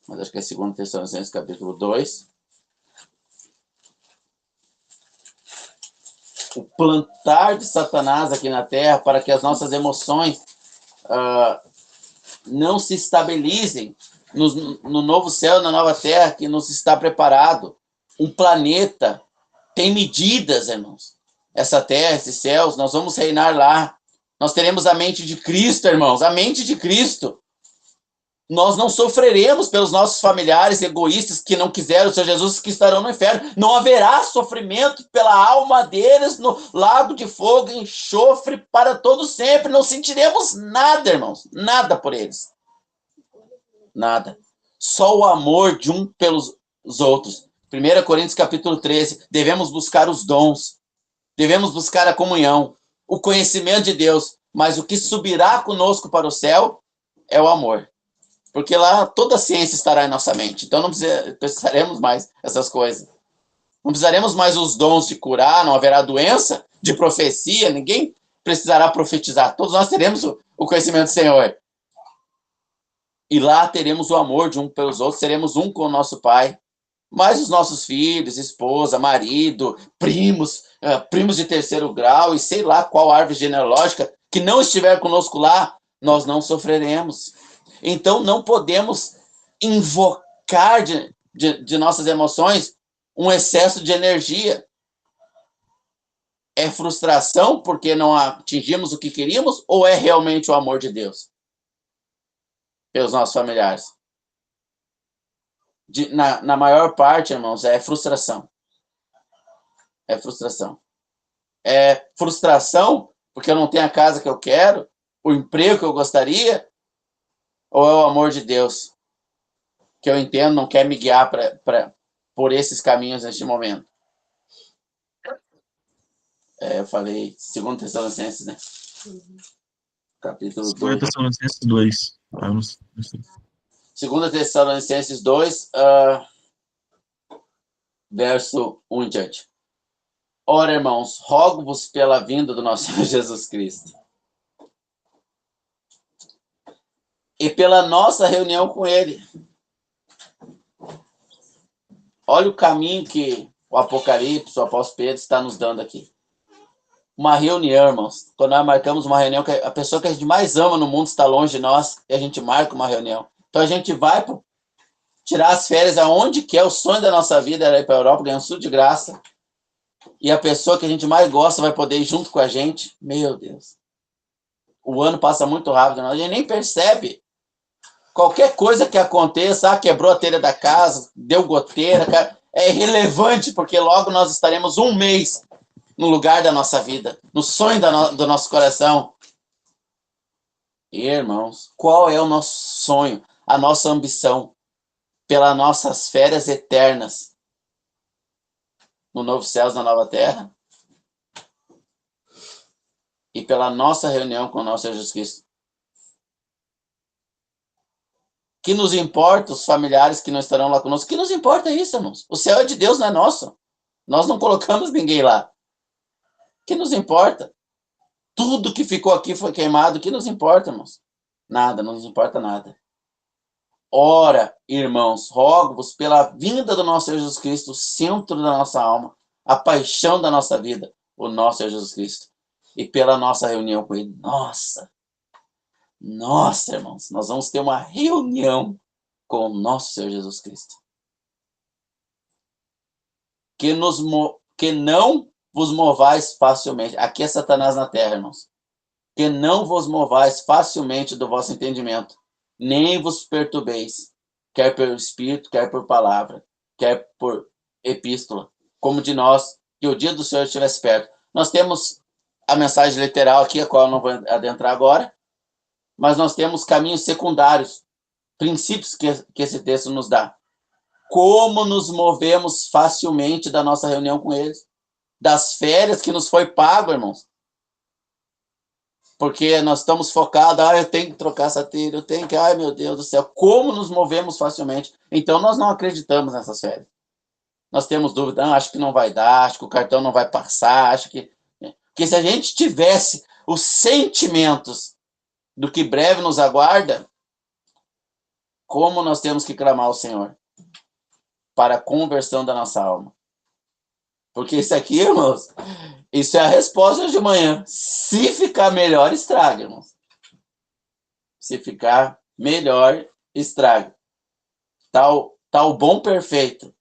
Mas acho que é 2 Tessalonicenses, capítulo 2. O plantar de Satanás aqui na terra para que as nossas emoções não se estabilizem no novo céu, na nova terra que nos está preparado. Um planeta tem medidas, irmãos. Essa terra, esses céus, nós vamos reinar lá. Nós teremos a mente de Cristo, irmãos, a mente de Cristo. Nós não sofreremos pelos nossos familiares egoístas que não quiseram o Senhor Jesus, que estarão no inferno. Não haverá sofrimento pela alma deles no lago de fogo e enxofre para todo sempre. Não sentiremos nada, irmãos, nada por eles. Nada. Só o amor de um pelos outros. 1 Coríntios capítulo 13, devemos buscar os dons, devemos buscar a comunhão, o conhecimento de Deus, mas o que subirá conosco para o céu é o amor. Porque lá toda a ciência estará em nossa mente. Então não precisaremos mais essas coisas. Não precisaremos mais os dons de curar, não haverá doença, de profecia, ninguém precisará profetizar. Todos nós teremos o conhecimento do Senhor. E lá teremos o amor de um pelos outros, seremos um com o nosso Pai. Mas os nossos filhos, esposa, marido, primos de terceiro grau e sei lá qual árvore genealógica que não estiver conosco lá, nós não sofreremos. Então, não podemos invocar de nossas emoções um excesso de energia. É frustração porque não atingimos o que queríamos ou é realmente o amor de Deus pelos nossos familiares? Na maior parte, irmãos, é frustração. É frustração. É frustração Porque eu não tenho a casa que eu quero, o emprego que eu gostaria, ou é o amor de Deus que eu entendo não quer me guiar por esses caminhos neste momento? Eu falei 2 Tessalonicenses, né? Capítulo 2 2. Tessalonicenses 2. Ah, eu não sei. 2 Tessalonicenses 2, verso 1 em diante. Ora, irmãos, rogo-vos pela vinda do nosso Senhor Jesus Cristo e pela nossa reunião com Ele. Olha o caminho que o Apocalipse, o apóstolo Pedro está nos dando aqui. Uma reunião, irmãos. Quando nós marcamos uma reunião, que a pessoa que a gente mais ama no mundo está longe de nós, e a gente marca uma reunião. Então a gente vai tirar as férias aonde quer. O sonho da nossa vida era ir para a Europa, ganhar um estudo de graça. E a pessoa que a gente mais gosta vai poder ir junto com a gente. Meu Deus. O ano passa muito rápido, a gente nem percebe. Qualquer coisa que aconteça, quebrou a telha da casa, deu goteira, é irrelevante, porque logo nós estaremos um mês no lugar da nossa vida, no sonho do nosso coração. E, irmãos, qual é o nosso sonho, a nossa ambição pelas nossas férias eternas no novo céu, na nova terra? E pela nossa reunião com o nosso Jesus Cristo. Que nos importa os familiares que não estarão lá conosco? Que nos importa isso, irmãos? O céu é de Deus, não é nosso. Nós não colocamos ninguém lá. Que nos importa? Tudo que ficou aqui foi queimado. Que nos importa, irmãos? Nada, não nos importa nada. Ora, irmãos, rogo-vos pela vinda do nosso Senhor Jesus Cristo, o centro da nossa alma, a paixão da nossa vida, o nosso Senhor Jesus Cristo, e pela nossa reunião com Ele. Nossa, irmãos, nós vamos ter uma reunião com o nosso Senhor Jesus Cristo. Que não vos movais facilmente. Aqui é Satanás na terra, irmãos. Que não vos movais facilmente do vosso entendimento, nem vos perturbeis, quer pelo Espírito, quer por palavra, quer por epístola, como de nós, que o dia do Senhor estivesse perto. Nós temos a mensagem literal aqui, a qual eu não vou adentrar agora, mas nós temos caminhos secundários, princípios que esse texto nos dá. Como nos movemos facilmente da nossa reunião com eles, das férias que nos foi pago, irmãos. Porque nós estamos focados, eu tenho que trocar essa telha, eu tenho que, ai meu Deus do céu, como nos movemos facilmente. Então nós não acreditamos nessas férias. Nós temos dúvida, acho que não vai dar, acho que o cartão não vai passar, acho que... Porque se a gente tivesse os sentimentos do que breve nos aguarda, como nós temos que clamar ao Senhor para a conversão da nossa alma. Porque isso aqui, irmãos, isso é a resposta de manhã. Se ficar melhor, estraga, irmãos. Se ficar melhor, estraga. Tá o bom perfeito.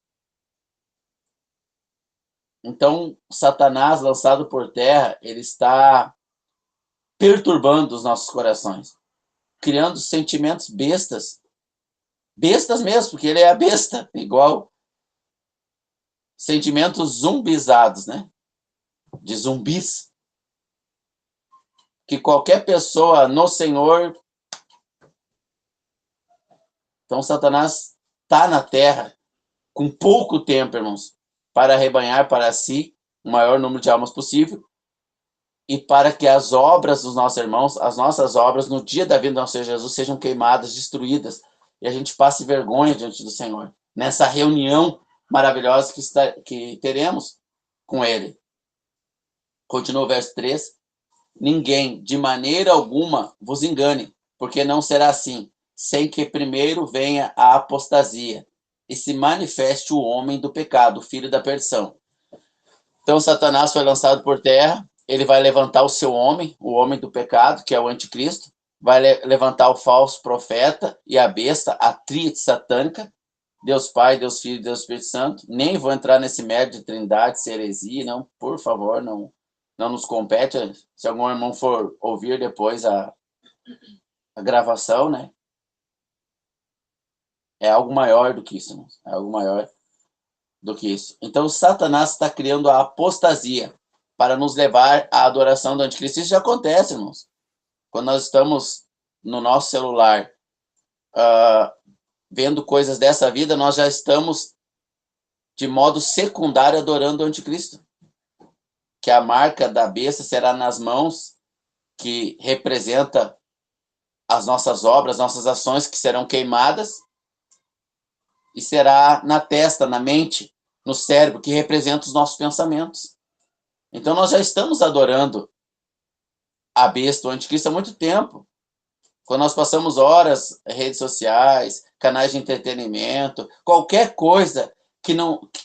Então, Satanás, lançado por terra, ele está perturbando os nossos corações, criando sentimentos bestas. Bestas mesmo, porque ele é a besta, igual sentimentos zumbizados, né? De zumbis. Que qualquer pessoa no Senhor... Então, Satanás está na terra com pouco tempo, irmãos, para arrebanhar para si o maior número de almas possível e para que as obras dos nossos irmãos, as nossas obras, no dia da vinda do nosso Senhor Jesus, sejam queimadas, destruídas, e a gente passe vergonha diante do Senhor, nessa reunião maravilhosa que teremos com Ele. Continua o verso 3. Ninguém, de maneira alguma, vos engane, porque não será assim, sem que primeiro venha a apostasia e se manifeste o homem do pecado, o filho da perdição. Então, Satanás foi lançado por terra, ele vai levantar o seu homem, o homem do pecado, que é o anticristo, vai levantar o falso profeta e a besta, a tríade satânica, Deus Pai, Deus Filho e Deus Espírito Santo. Nem vou entrar nesse mérito de trindade, se heresia, não, por favor, não nos compete. Se algum irmão for ouvir depois a gravação, né? É algo maior do que isso, irmãos. É algo maior do que isso. Então, Satanás está criando a apostasia para nos levar à adoração do anticristo. Isso já acontece, irmãos. Quando nós estamos no nosso celular vendo coisas dessa vida, nós já estamos de modo secundário adorando o anticristo. Que a marca da besta será nas mãos, que representa as nossas obras, nossas ações que serão queimadas, e será na testa, na mente, no cérebro, que representa os nossos pensamentos. Então nós já estamos adorando a besta, o anticristo, há muito tempo. Quando nós passamos horas em redes sociais, canais de entretenimento, qualquer coisa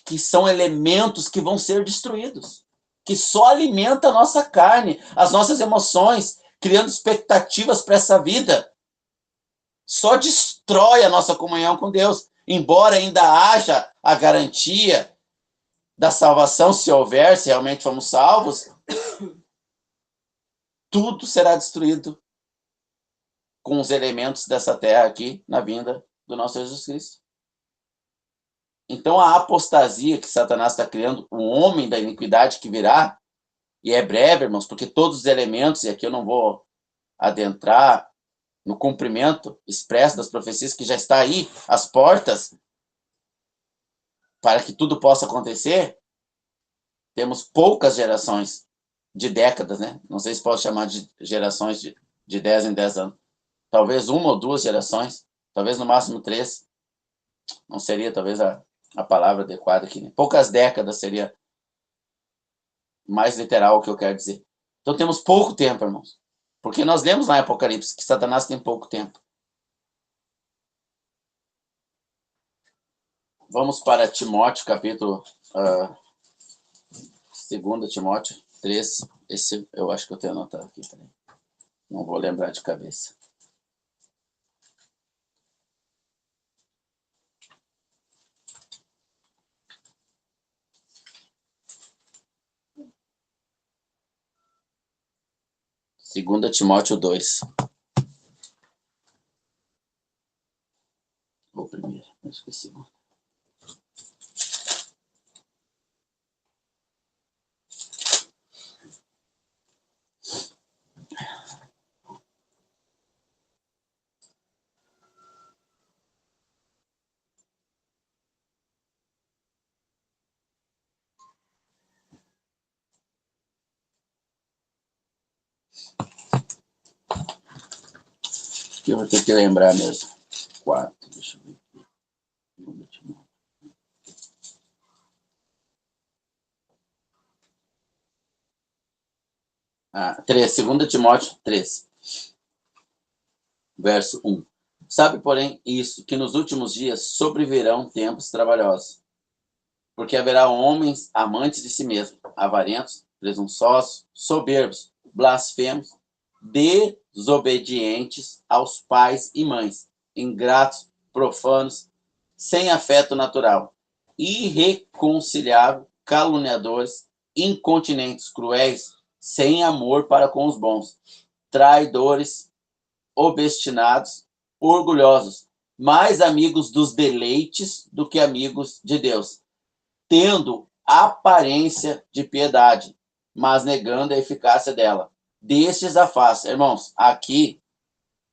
que são elementos que vão ser destruídos, que só alimenta a nossa carne, as nossas emoções, criando expectativas para essa vida, só destrói a nossa comunhão com Deus. Embora ainda haja a garantia da salvação, se houver, se realmente fomos salvos, tudo será destruído com os elementos dessa terra aqui, na vinda do nosso Jesus Cristo. Então, a apostasia que Satanás está criando, o homem da iniquidade que virá, e é breve, irmãos, porque todos os elementos, e aqui eu não vou adentrar no cumprimento expresso das profecias, que já está aí, as portas, para que tudo possa acontecer, temos poucas gerações de décadas, né? Não sei se pode chamar de gerações de 10 em 10 anos. Talvez uma ou duas gerações, talvez no máximo 3. Não seria talvez a palavra adequada aqui, né? Poucas décadas seria mais literal o que eu quero dizer. Então temos pouco tempo, irmãos. Porque nós lemos lá em Apocalipse que Satanás tem pouco tempo. Vamos para Timóteo, capítulo 2 Timóteo 3. Esse eu acho que eu tenho anotado aqui também. Não vou lembrar de cabeça. Segunda Timóteo 2. Ou primeiro, acho que é segundo. Que eu vou ter que lembrar mesmo. 4, deixa eu ver aqui. 3, 2 Timóteo 3, verso 1. Sabe, porém, isso, que nos últimos dias sobrevirão tempos trabalhosos, porque haverá homens amantes de si mesmos, avarentos, presunçosos, soberbos, blasfemos, desobedientes aos pais e mães, ingratos, profanos, sem afeto natural, irreconciliáveis, caluniadores, incontinentes, cruéis, sem amor para com os bons, traidores, obstinados, orgulhosos, mais amigos dos deleites do que amigos de Deus, tendo aparência de piedade, mas negando a eficácia dela. Destes afasta. Irmãos, aqui,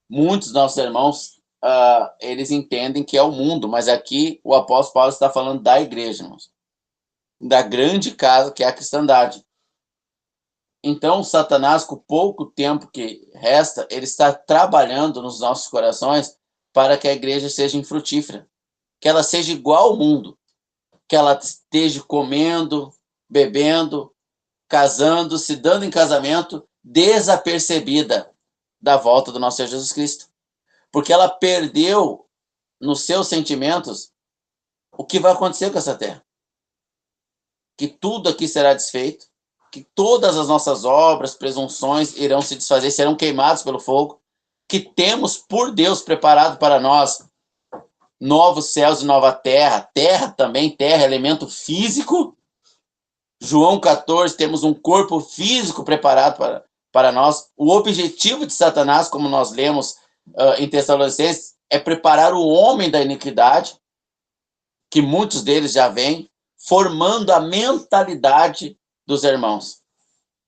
muitos dos nossos irmãos, eles entendem que é o mundo, mas aqui o apóstolo Paulo está falando da igreja, irmãos. Da grande casa que é a cristandade. Então, Satanás, com o pouco tempo que resta, ele está trabalhando nos nossos corações para que a igreja seja infrutífera, que ela seja igual ao mundo, que ela esteja comendo, bebendo, casando, se dando em casamento, desapercebida da volta do nosso Senhor Jesus Cristo. Porque ela perdeu nos seus sentimentos o que vai acontecer com essa terra. Que tudo aqui será desfeito, que todas as nossas obras, presunções irão se desfazer, serão queimados pelo fogo, que temos por Deus preparado para nós novos céus e nova terra, terra também, terra, elemento físico. João 14, temos um corpo físico preparado para nós. O objetivo de Satanás, como nós lemos em Tessalonicenses, é preparar o homem da iniquidade, que muitos deles já vêm, formando a mentalidade dos irmãos.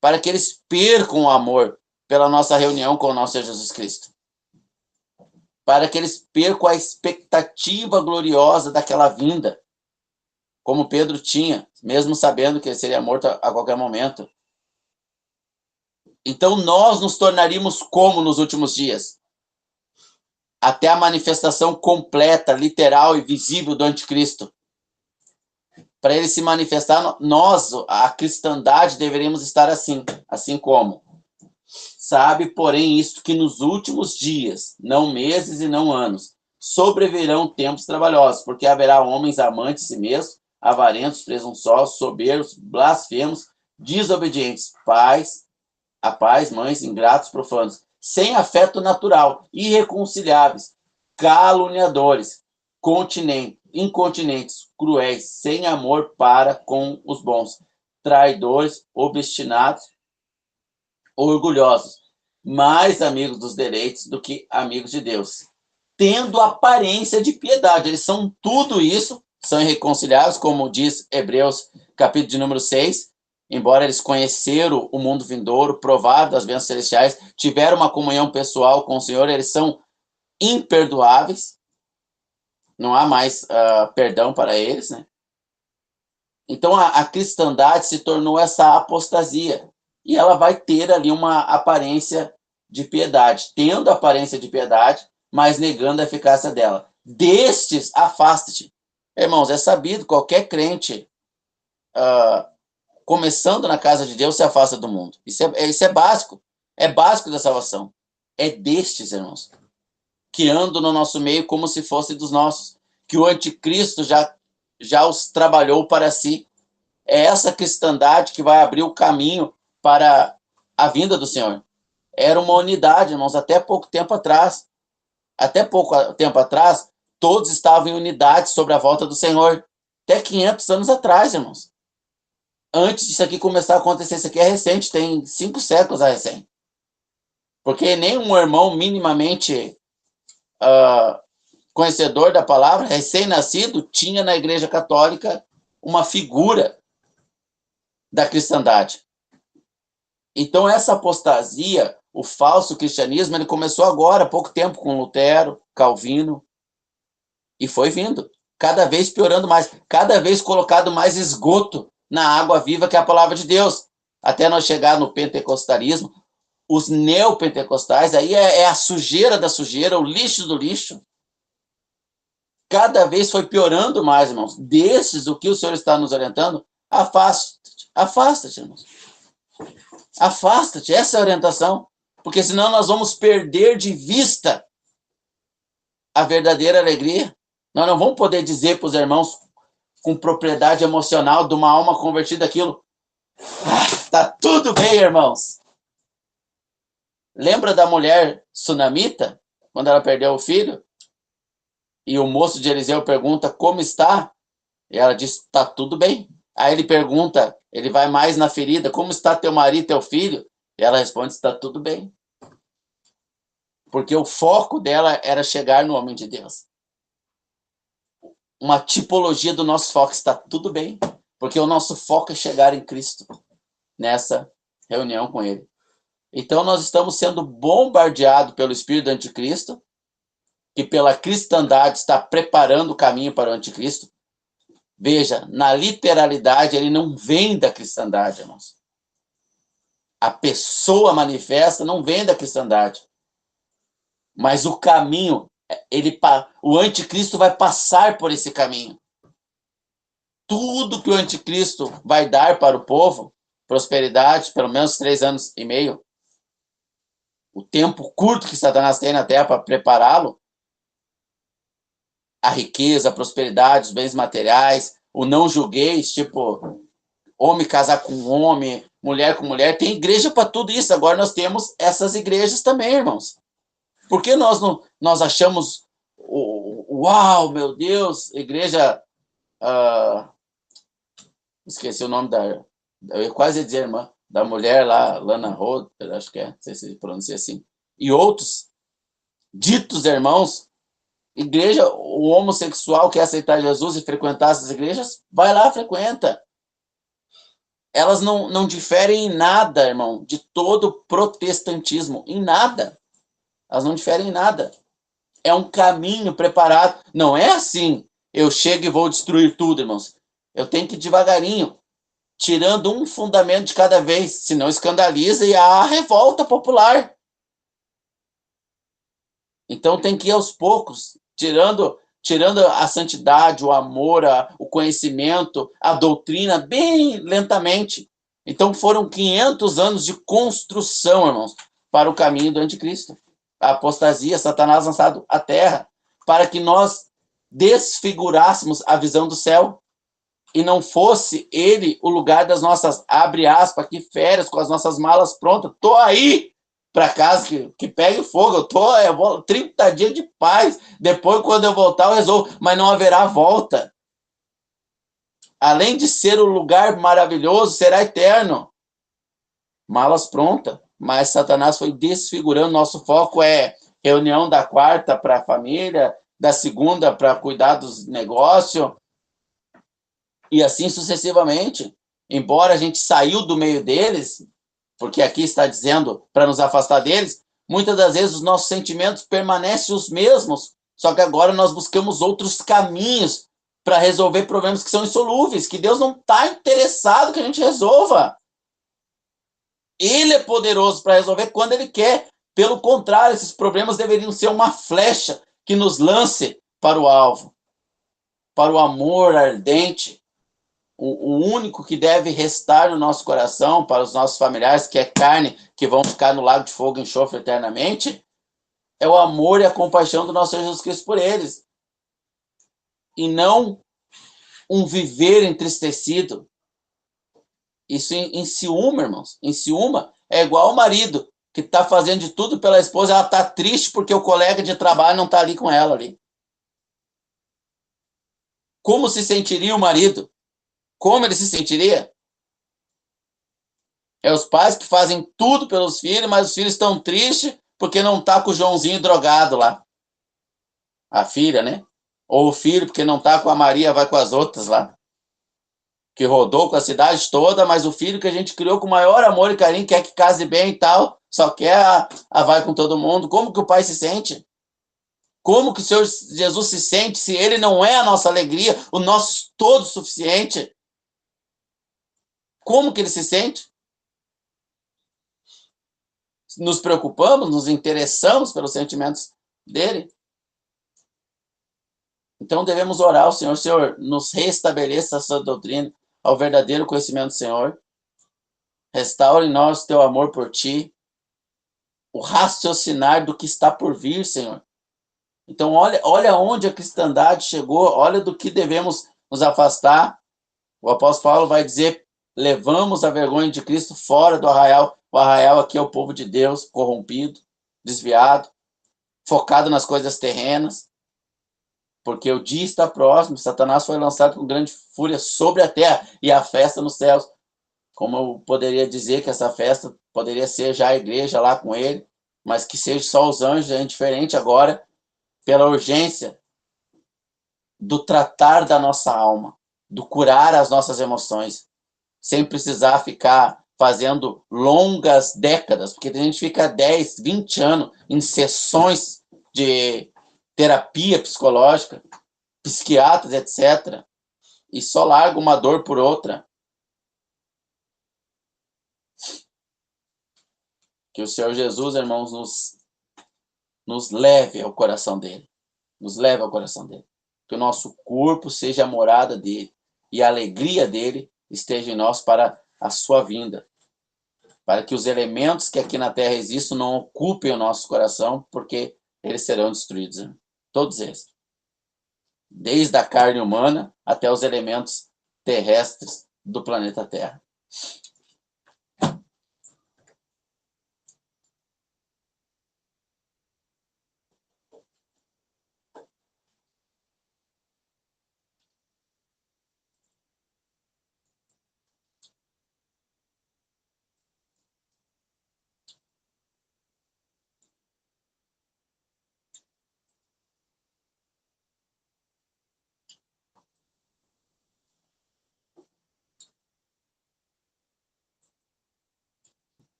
para que eles percam o amor pela nossa reunião com o nosso Senhor Jesus Cristo. Para que eles percam a expectativa gloriosa daquela vinda, como Pedro tinha, mesmo sabendo que ele seria morto a qualquer momento. Então nós nos tornaríamos como nos últimos dias? Até a manifestação completa, literal e visível do anticristo. Para ele se manifestar, nós, a cristandade, deveríamos estar assim como. Sabe, porém, isto que nos últimos dias, não meses e não anos, sobrevirão tempos trabalhosos, porque haverá homens amantes de si mesmos, avarentos, presunçosos, soberbos, blasfemos, desobedientes, pais, mães, ingratos, profanos, sem afeto natural, irreconciliáveis, caluniadores, incontinentes, cruéis, sem amor para com os bons, traidores, obstinados, orgulhosos, mais amigos dos deleites do que amigos de Deus, tendo aparência de piedade. Eles são tudo isso, são irreconciliáveis, como diz Hebreus, capítulo de número 6, embora eles conheceram o mundo vindouro, provaram das bênçãos celestiais, tiveram uma comunhão pessoal com o Senhor, eles são imperdoáveis, não há mais perdão para eles, né? Então a cristandade se tornou essa apostasia, e ela vai ter ali uma aparência de piedade, tendo aparência de piedade, mas negando a eficácia dela. Destes, afasta-te. Irmãos, é sabido, qualquer crente começando na casa de Deus se afasta do mundo. Isso é básico. É básico da salvação. É destes, irmãos, que andam no nosso meio como se fosse dos nossos, que o anticristo já os trabalhou para si. É essa cristandade que vai abrir o caminho para a vinda do Senhor. Era uma unidade, irmãos, até pouco tempo atrás. Até pouco tempo atrás, todos estavam em unidade sobre a volta do Senhor. Até 500 anos atrás, irmãos. Antes disso aqui começar a acontecer, isso aqui é recente, tem 5 séculos a recém. Porque nenhum irmão minimamente conhecedor da palavra, recém-nascido, tinha na Igreja Católica uma figura da cristandade. Então essa apostasia, o falso cristianismo, ele começou agora, há pouco tempo, com Lutero, Calvino, e foi vindo, cada vez piorando mais, cada vez colocado mais esgoto na água viva que é a palavra de Deus, até nós chegar no pentecostalismo, os neopentecostais, aí é a sujeira da sujeira, o lixo do lixo. Cada vez foi piorando mais, irmãos. Desses, o que o Senhor está nos orientando, afasta-te, irmãos. Afasta-te, essa é a orientação, porque senão nós vamos perder de vista a verdadeira alegria. Nós não vamos poder dizer para os irmãos com propriedade emocional de uma alma convertida aquilo. Tá tudo bem, irmãos. Lembra da mulher sunamita, quando ela perdeu o filho? E o moço de Eliseu pergunta como está? E ela diz, tá tudo bem. Aí ele pergunta, ele vai mais na ferida, como está teu marido, teu filho? E ela responde, está tudo bem. Porque o foco dela era chegar no homem de Deus. Uma tipologia do nosso foco, está tudo bem. Porque o nosso foco é chegar em Cristo, nessa reunião com ele. Então nós estamos sendo bombardeados pelo espírito do anticristo, que pela cristandade está preparando o caminho para o anticristo. Veja, na literalidade, ele não vem da cristandade, irmãos. A pessoa manifesta não vem da cristandade. Mas o caminho, o anticristo vai passar por esse caminho. Tudo que o anticristo vai dar para o povo, prosperidade, pelo menos 3 anos e meio, o tempo curto que Satanás tem na terra para prepará-lo, a riqueza, a prosperidade, os bens materiais, o não julgueis, tipo, homem casar com homem, mulher com mulher, tem igreja para tudo isso. Agora nós temos essas igrejas também, irmãos. Por que nós achamos, uau, meu Deus, igreja, esqueci o nome eu ia quase dizer irmã, da mulher lá, Lana Rhodes, acho que é, não sei se pronuncia assim, e outros ditos irmãos. Igreja, o homossexual quer aceitar Jesus e frequentar essas igrejas, vai lá, frequenta. elas não diferem em nada, irmão, de todo o protestantismo. Em nada. Elas não diferem em nada. É um caminho preparado. Não é assim, eu chego e vou destruir tudo, irmãos. Eu tenho que ir devagarinho, tirando um fundamento de cada vez, senão escandaliza e há revolta popular. Então tem que ir aos poucos, tirando a santidade, o amor, o conhecimento, a doutrina, bem lentamente. Então foram 500 anos de construção, irmãos, para o caminho do anticristo. A apostasia, Satanás lançado à terra, para que nós desfigurássemos a visão do céu e não fosse ele o lugar das nossas, abre aspas, aqui, férias, com as nossas malas prontas. Tô aí para casa que pegue fogo. Eu vou 30 dias de paz. Depois, quando eu voltar, eu resolvo. Mas não haverá volta. Além de ser o lugar maravilhoso, será eterno. Malas prontas. Mas Satanás foi desfigurando. Nosso foco é reunião da quarta para a família, da segunda para cuidar dos negócios, e assim sucessivamente. Embora a gente saiu do meio deles, porque aqui está dizendo para nos afastar deles, muitas das vezes os nossos sentimentos permanecem os mesmos, só que agora nós buscamos outros caminhos para resolver problemas que são insolúveis, que Deus não está interessado que a gente resolva. Ele é poderoso para resolver quando ele quer. Pelo contrário, esses problemas deveriam ser uma flecha que nos lance para o alvo, para o amor ardente, o único que deve restar no nosso coração para os nossos familiares, que é carne, que vão ficar no lago de fogo e enxofre eternamente, é o amor e a compaixão do nosso Senhor Jesus Cristo por eles. E não um viver entristecido. Isso em ciúme, irmãos. Em ciúma é igual o marido que está fazendo de tudo pela esposa, ela está triste porque o colega de trabalho não está ali com ela ali. Como se sentiria o marido? Como ele se sentiria? É os pais que fazem tudo pelos filhos, mas os filhos estão tristes porque não tá com o Joãozinho drogado lá. A filha, né? Ou o filho porque não tá com a Maria, vai com as outras lá. Que rodou com a cidade toda, mas o filho que a gente criou com o maior amor e carinho, quer que case bem e tal, só quer a vai com todo mundo. Como que o pai se sente? Como que o Senhor Jesus se sente se ele não é a nossa alegria, o nosso todo suficiente? Como que ele se sente? Nos preocupamos, nos interessamos pelos sentimentos dele? Então devemos orar ao Senhor, Senhor, nos restabeleça a sua doutrina, ao verdadeiro conhecimento do Senhor. Restaure em nós teu amor por ti, o raciocinar do que está por vir, Senhor. Então olha onde a cristandade chegou, olha do que devemos nos afastar. O apóstolo Paulo vai dizer, levamos a vergonha de Cristo fora do arraial. O arraial aqui é o povo de Deus, corrompido, desviado, focado nas coisas terrenas, porque o dia está próximo, Satanás foi lançado com grande fúria sobre a terra e a festa nos céus. Como eu poderia dizer que essa festa poderia ser já a igreja lá com ele, mas que seja só os anjos, é indiferente agora, pela urgência do tratar da nossa alma, do curar as nossas emoções, sem precisar ficar fazendo longas décadas, porque a gente fica 10, 20 anos em sessões de terapia psicológica, psiquiatras, etc., e só larga uma dor por outra. Que o Senhor Jesus, irmãos, nos leve ao coração dele. Nos leve ao coração dele. Que o nosso corpo seja a morada dele e a alegria dele esteja em nós para a sua vinda. Para que os elementos que aqui na terra existem não ocupem o nosso coração, porque eles serão destruídos. Né? Todos eles. Desde a carne humana até os elementos terrestres do planeta Terra.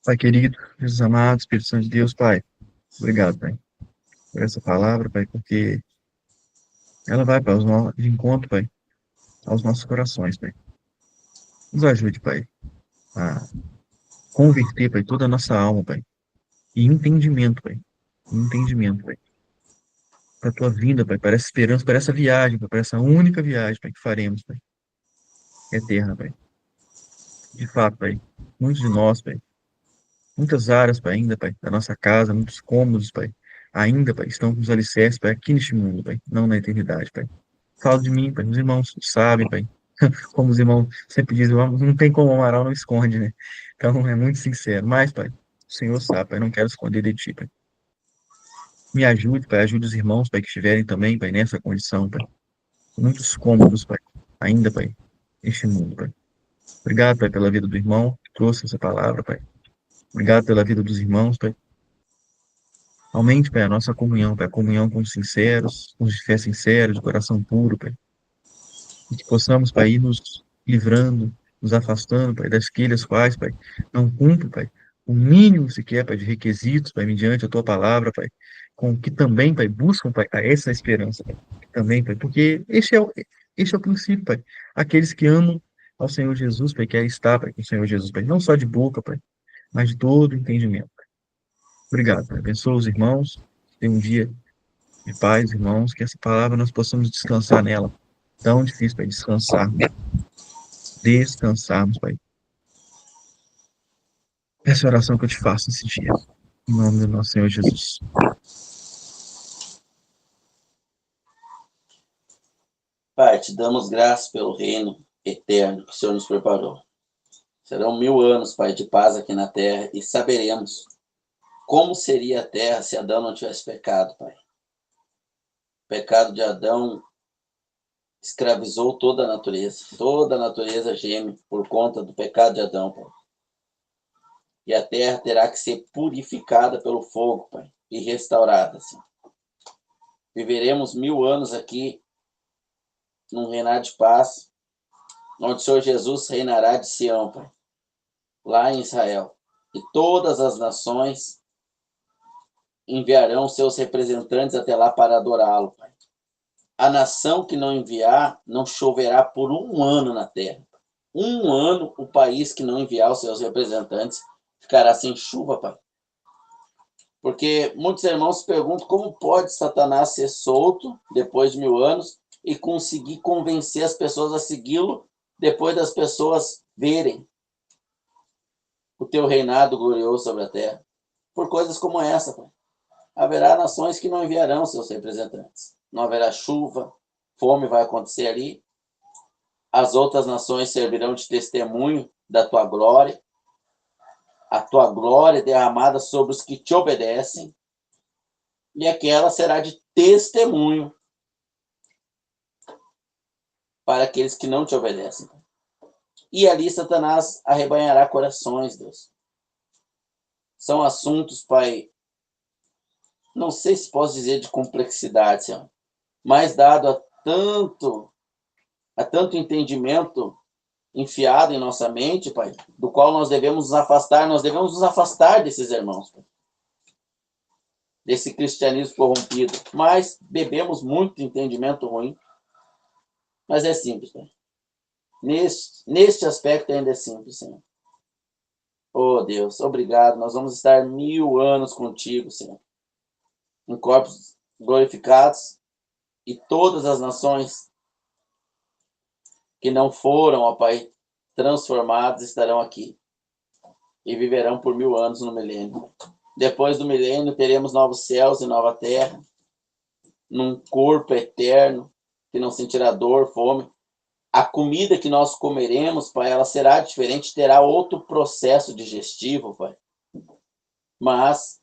Pai querido, Jesus amado, Espírito Santo de Deus, Pai, obrigado, Pai, por essa palavra, Pai, porque ela vai, Pai, de encontro, Pai, aos nossos corações, Pai. Nos ajude, Pai, a converter, Pai, toda a nossa alma, Pai, e entendimento, Pai, entendimento, Pai, para a tua vinda, Pai, para essa esperança, para essa viagem, Pai, para essa única viagem, Pai, que faremos, Pai, eterna, Pai. De fato, Pai, muitos de nós, Pai, muitas áreas, Pai, ainda, Pai, da nossa casa, muitos cômodos, Pai, ainda, Pai, estão com os alicerces, Pai, aqui neste mundo, Pai, não na eternidade, Pai. Fala de mim, Pai, os irmãos sabem, Pai, como os irmãos sempre dizem, não tem como o Amaral não esconde, né? Então, é muito sincero, mas, Pai, o Senhor sabe, Pai, não quero esconder de Ti, Pai. Me ajude, Pai, ajude os irmãos, Pai, que estiverem também, Pai, nessa condição, Pai. Muitos cômodos, Pai, ainda, Pai, neste mundo, Pai. Obrigado, Pai, pela vida do irmão que trouxe essa palavra, Pai. Obrigado pela vida dos irmãos, Pai. Aumente, Pai, a nossa comunhão, Pai, a comunhão com os sinceros, com os de fé sincera, de coração puro, Pai. E que possamos, Pai, ir nos livrando, nos afastando, Pai, daqueles quais, Pai, não cumprem, Pai, o mínimo sequer, Pai, de requisitos, Pai, mediante a Tua palavra, Pai, com que também, Pai, buscam, Pai, a essa esperança, Pai, também, Pai, porque este é o princípio, Pai. Aqueles que amam ao Senhor Jesus, Pai, querem estar, Pai, com o Senhor Jesus, Pai, não só de boca, Pai, mas de todo entendimento. Obrigado, Pai. Abençoa os irmãos. Tenha um dia de paz, irmãos, que essa palavra nós possamos descansar nela. Tão difícil, Pai, descansarmos. Descansarmos, Pai. Essa é a oração que eu te faço nesse dia. Em nome do nosso Senhor Jesus. Pai, te damos graças pelo reino eterno que o Senhor nos preparou. Serão 1000 anos, Pai, de paz aqui na terra e saberemos como seria a terra se Adão não tivesse pecado, Pai. O pecado de Adão escravizou toda a natureza. Toda a natureza geme por conta do pecado de Adão, Pai. E a terra terá que ser purificada pelo fogo, Pai, e restaurada, Senhor. Viveremos 1000 anos aqui num reinado de paz, onde o Senhor Jesus reinará de Sião, Pai, lá em Israel. E todas as nações enviarão seus representantes até lá para adorá-lo, Pai. A nação que não enviar, não choverá por 1 ano na terra. 1 ano, o país que não enviar os seus representantes ficará sem chuva, Pai. Porque muitos irmãos se perguntam como pode Satanás ser solto depois de 1000 anos e conseguir convencer as pessoas a segui-lo depois das pessoas verem o teu reinado glorioso sobre a terra. Por coisas como essa, Pai. Haverá nações que não enviarão seus representantes. Não haverá chuva, fome vai acontecer ali. As outras nações servirão de testemunho da tua glória. A tua glória derramada sobre os que te obedecem. E aquela será de testemunho para aqueles que não te obedecem. E ali Satanás arrebanhará corações, Deus. São assuntos, Pai, não sei se posso dizer de complexidade, Senhor, mas dado a tanto entendimento enfiado em nossa mente, Pai, do qual nós devemos nos afastar desses irmãos, Pai, desse cristianismo corrompido. Mas bebemos muito entendimento ruim, mas é simples, Pai. Neste aspecto ainda é simples, Senhor. Oh, Deus, obrigado. Nós vamos estar 1000 anos contigo, Senhor, em corpos glorificados, e todas as nações que não foram, ó Pai, transformadas estarão aqui e viverão por 1000 anos no milênio. Depois do milênio teremos novos céus e nova terra, num corpo eterno que não sentirá dor, fome. A comida que nós comeremos, Pai, ela será diferente, terá outro processo digestivo, Pai. Mas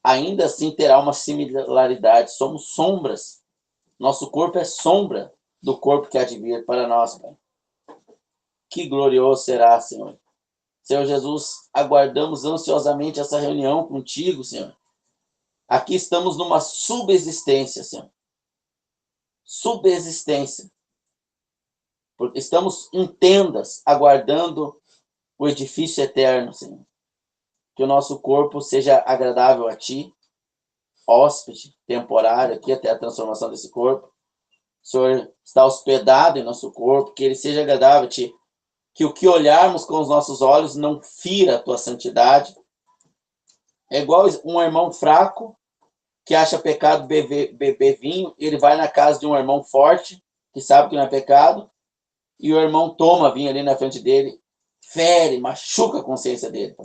ainda assim terá uma similaridade. Somos sombras. Nosso corpo é sombra do corpo que há de vir para nós, Pai. Que glorioso será, Senhor. Senhor Jesus, aguardamos ansiosamente essa reunião contigo, Senhor. Aqui estamos numa subexistência, Senhor. Subexistência. Porque estamos em tendas, aguardando o edifício eterno, Senhor. que o nosso corpo seja agradável a Ti, hóspede temporário aqui até a transformação desse corpo. O Senhor está hospedado em nosso corpo, que ele seja agradável a Ti, que o que olharmos com os nossos olhos não fira a Tua santidade. É igual um irmão fraco que acha pecado beber vinho, ele vai na casa de um irmão forte, que sabe que não é pecado, e o irmão toma vinho ali na frente dele, fere, machuca a consciência dele.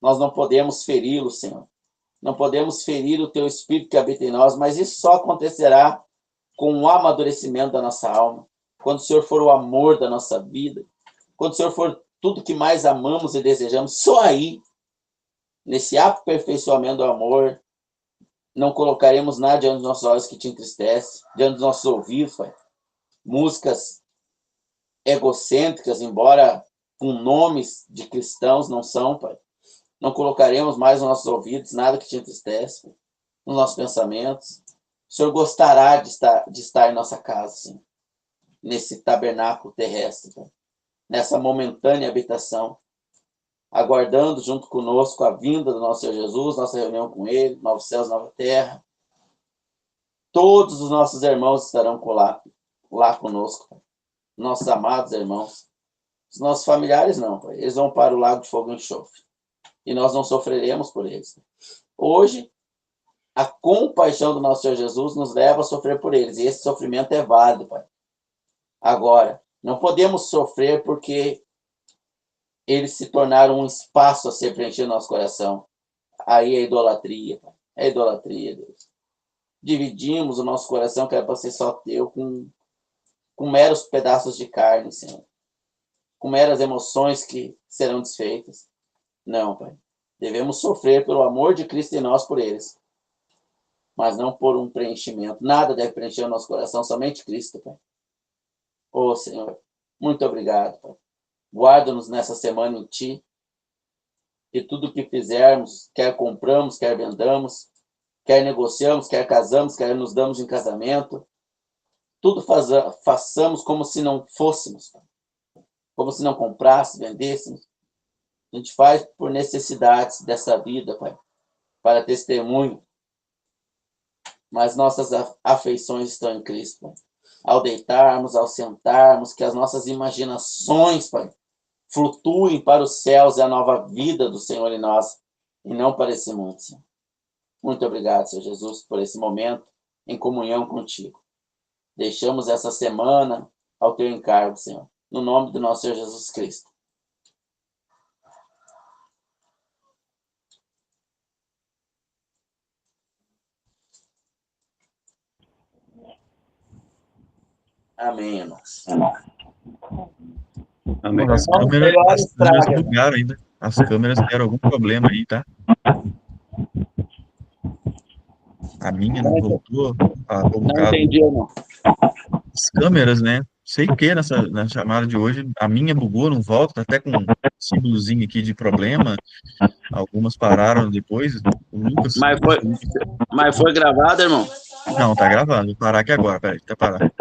Nós não podemos feri-lo, Senhor. Não podemos ferir o Teu Espírito que habita em nós, mas isso só acontecerá com o amadurecimento da nossa alma, quando o Senhor for o amor da nossa vida, quando o Senhor for tudo que mais amamos e desejamos, só aí, nesse aperfeiçoamento do amor, não colocaremos nada diante dos nossos olhos que Te entristece, diante dos nossos ouvidos, Pai. Músicas egocêntricas, embora com nomes de cristãos, não são, Pai. Não colocaremos mais nos nossos ouvidos nada que Te entristece, Pai, nos nossos pensamentos. O Senhor gostará de estar em nossa casa, sim, nesse tabernáculo terrestre, Pai, nessa momentânea habitação, aguardando junto conosco a vinda do nosso Senhor Jesus, nossa reunião com Ele, novos céus, nova terra. Todos os nossos irmãos estarão lá conosco, Pai. Nossos amados irmãos. Os nossos familiares não, Pai. Eles vão para o lago de fogo e enxofre. E nós não sofreremos por eles. Hoje, a compaixão do nosso Senhor Jesus nos leva a sofrer por eles. E esse sofrimento é válido, Pai. Agora, não podemos sofrer porque eles se tornaram um espaço a ser preenchido no nosso coração. Aí é idolatria, Pai. É idolatria, Deus. Dividimos o nosso coração, que era para ser só Teu, com meros pedaços de carne, Senhor. Com meras emoções que serão desfeitas. Não, Pai. Devemos sofrer pelo amor de Cristo em nós por eles. Mas não por um preenchimento. Nada deve preencher o nosso coração, somente Cristo, Pai. Ô, Senhor, muito obrigado, Pai. Guarda-nos nessa semana em Ti. E tudo que fizermos, quer compramos, quer vendamos, quer negociamos, quer casamos, quer nos damos em casamento, tudo façamos como se não fôssemos, Pai. Como se não comprássemos, vendêssemos. A gente faz por necessidades dessa vida, Pai, para testemunho. Mas nossas afeições estão em Cristo, Pai. Ao deitarmos, ao sentarmos, que as nossas imaginações, Pai, flutuem para os céus e a nova vida do Senhor em nós, e não para esse mundo, Senhor. Muito obrigado, Senhor Jesus, por esse momento em comunhão contigo. Deixamos essa semana ao Teu encargo, Senhor, no nome do nosso Senhor Jesus Cristo. Amém, irmãos. Amém. As câmeras bugaram ainda. As câmeras deram algum problema aí, tá? A minha não voltou. Não entendi, não. As câmeras, né? Sei que na chamada de hoje, a minha bugou, não volta, tá até com um símbolozinho aqui de problema. Algumas pararam depois. O Lucas. Mas foi gravado, irmão? Não, tá gravado. Vou parar aqui agora, peraí, tá parado.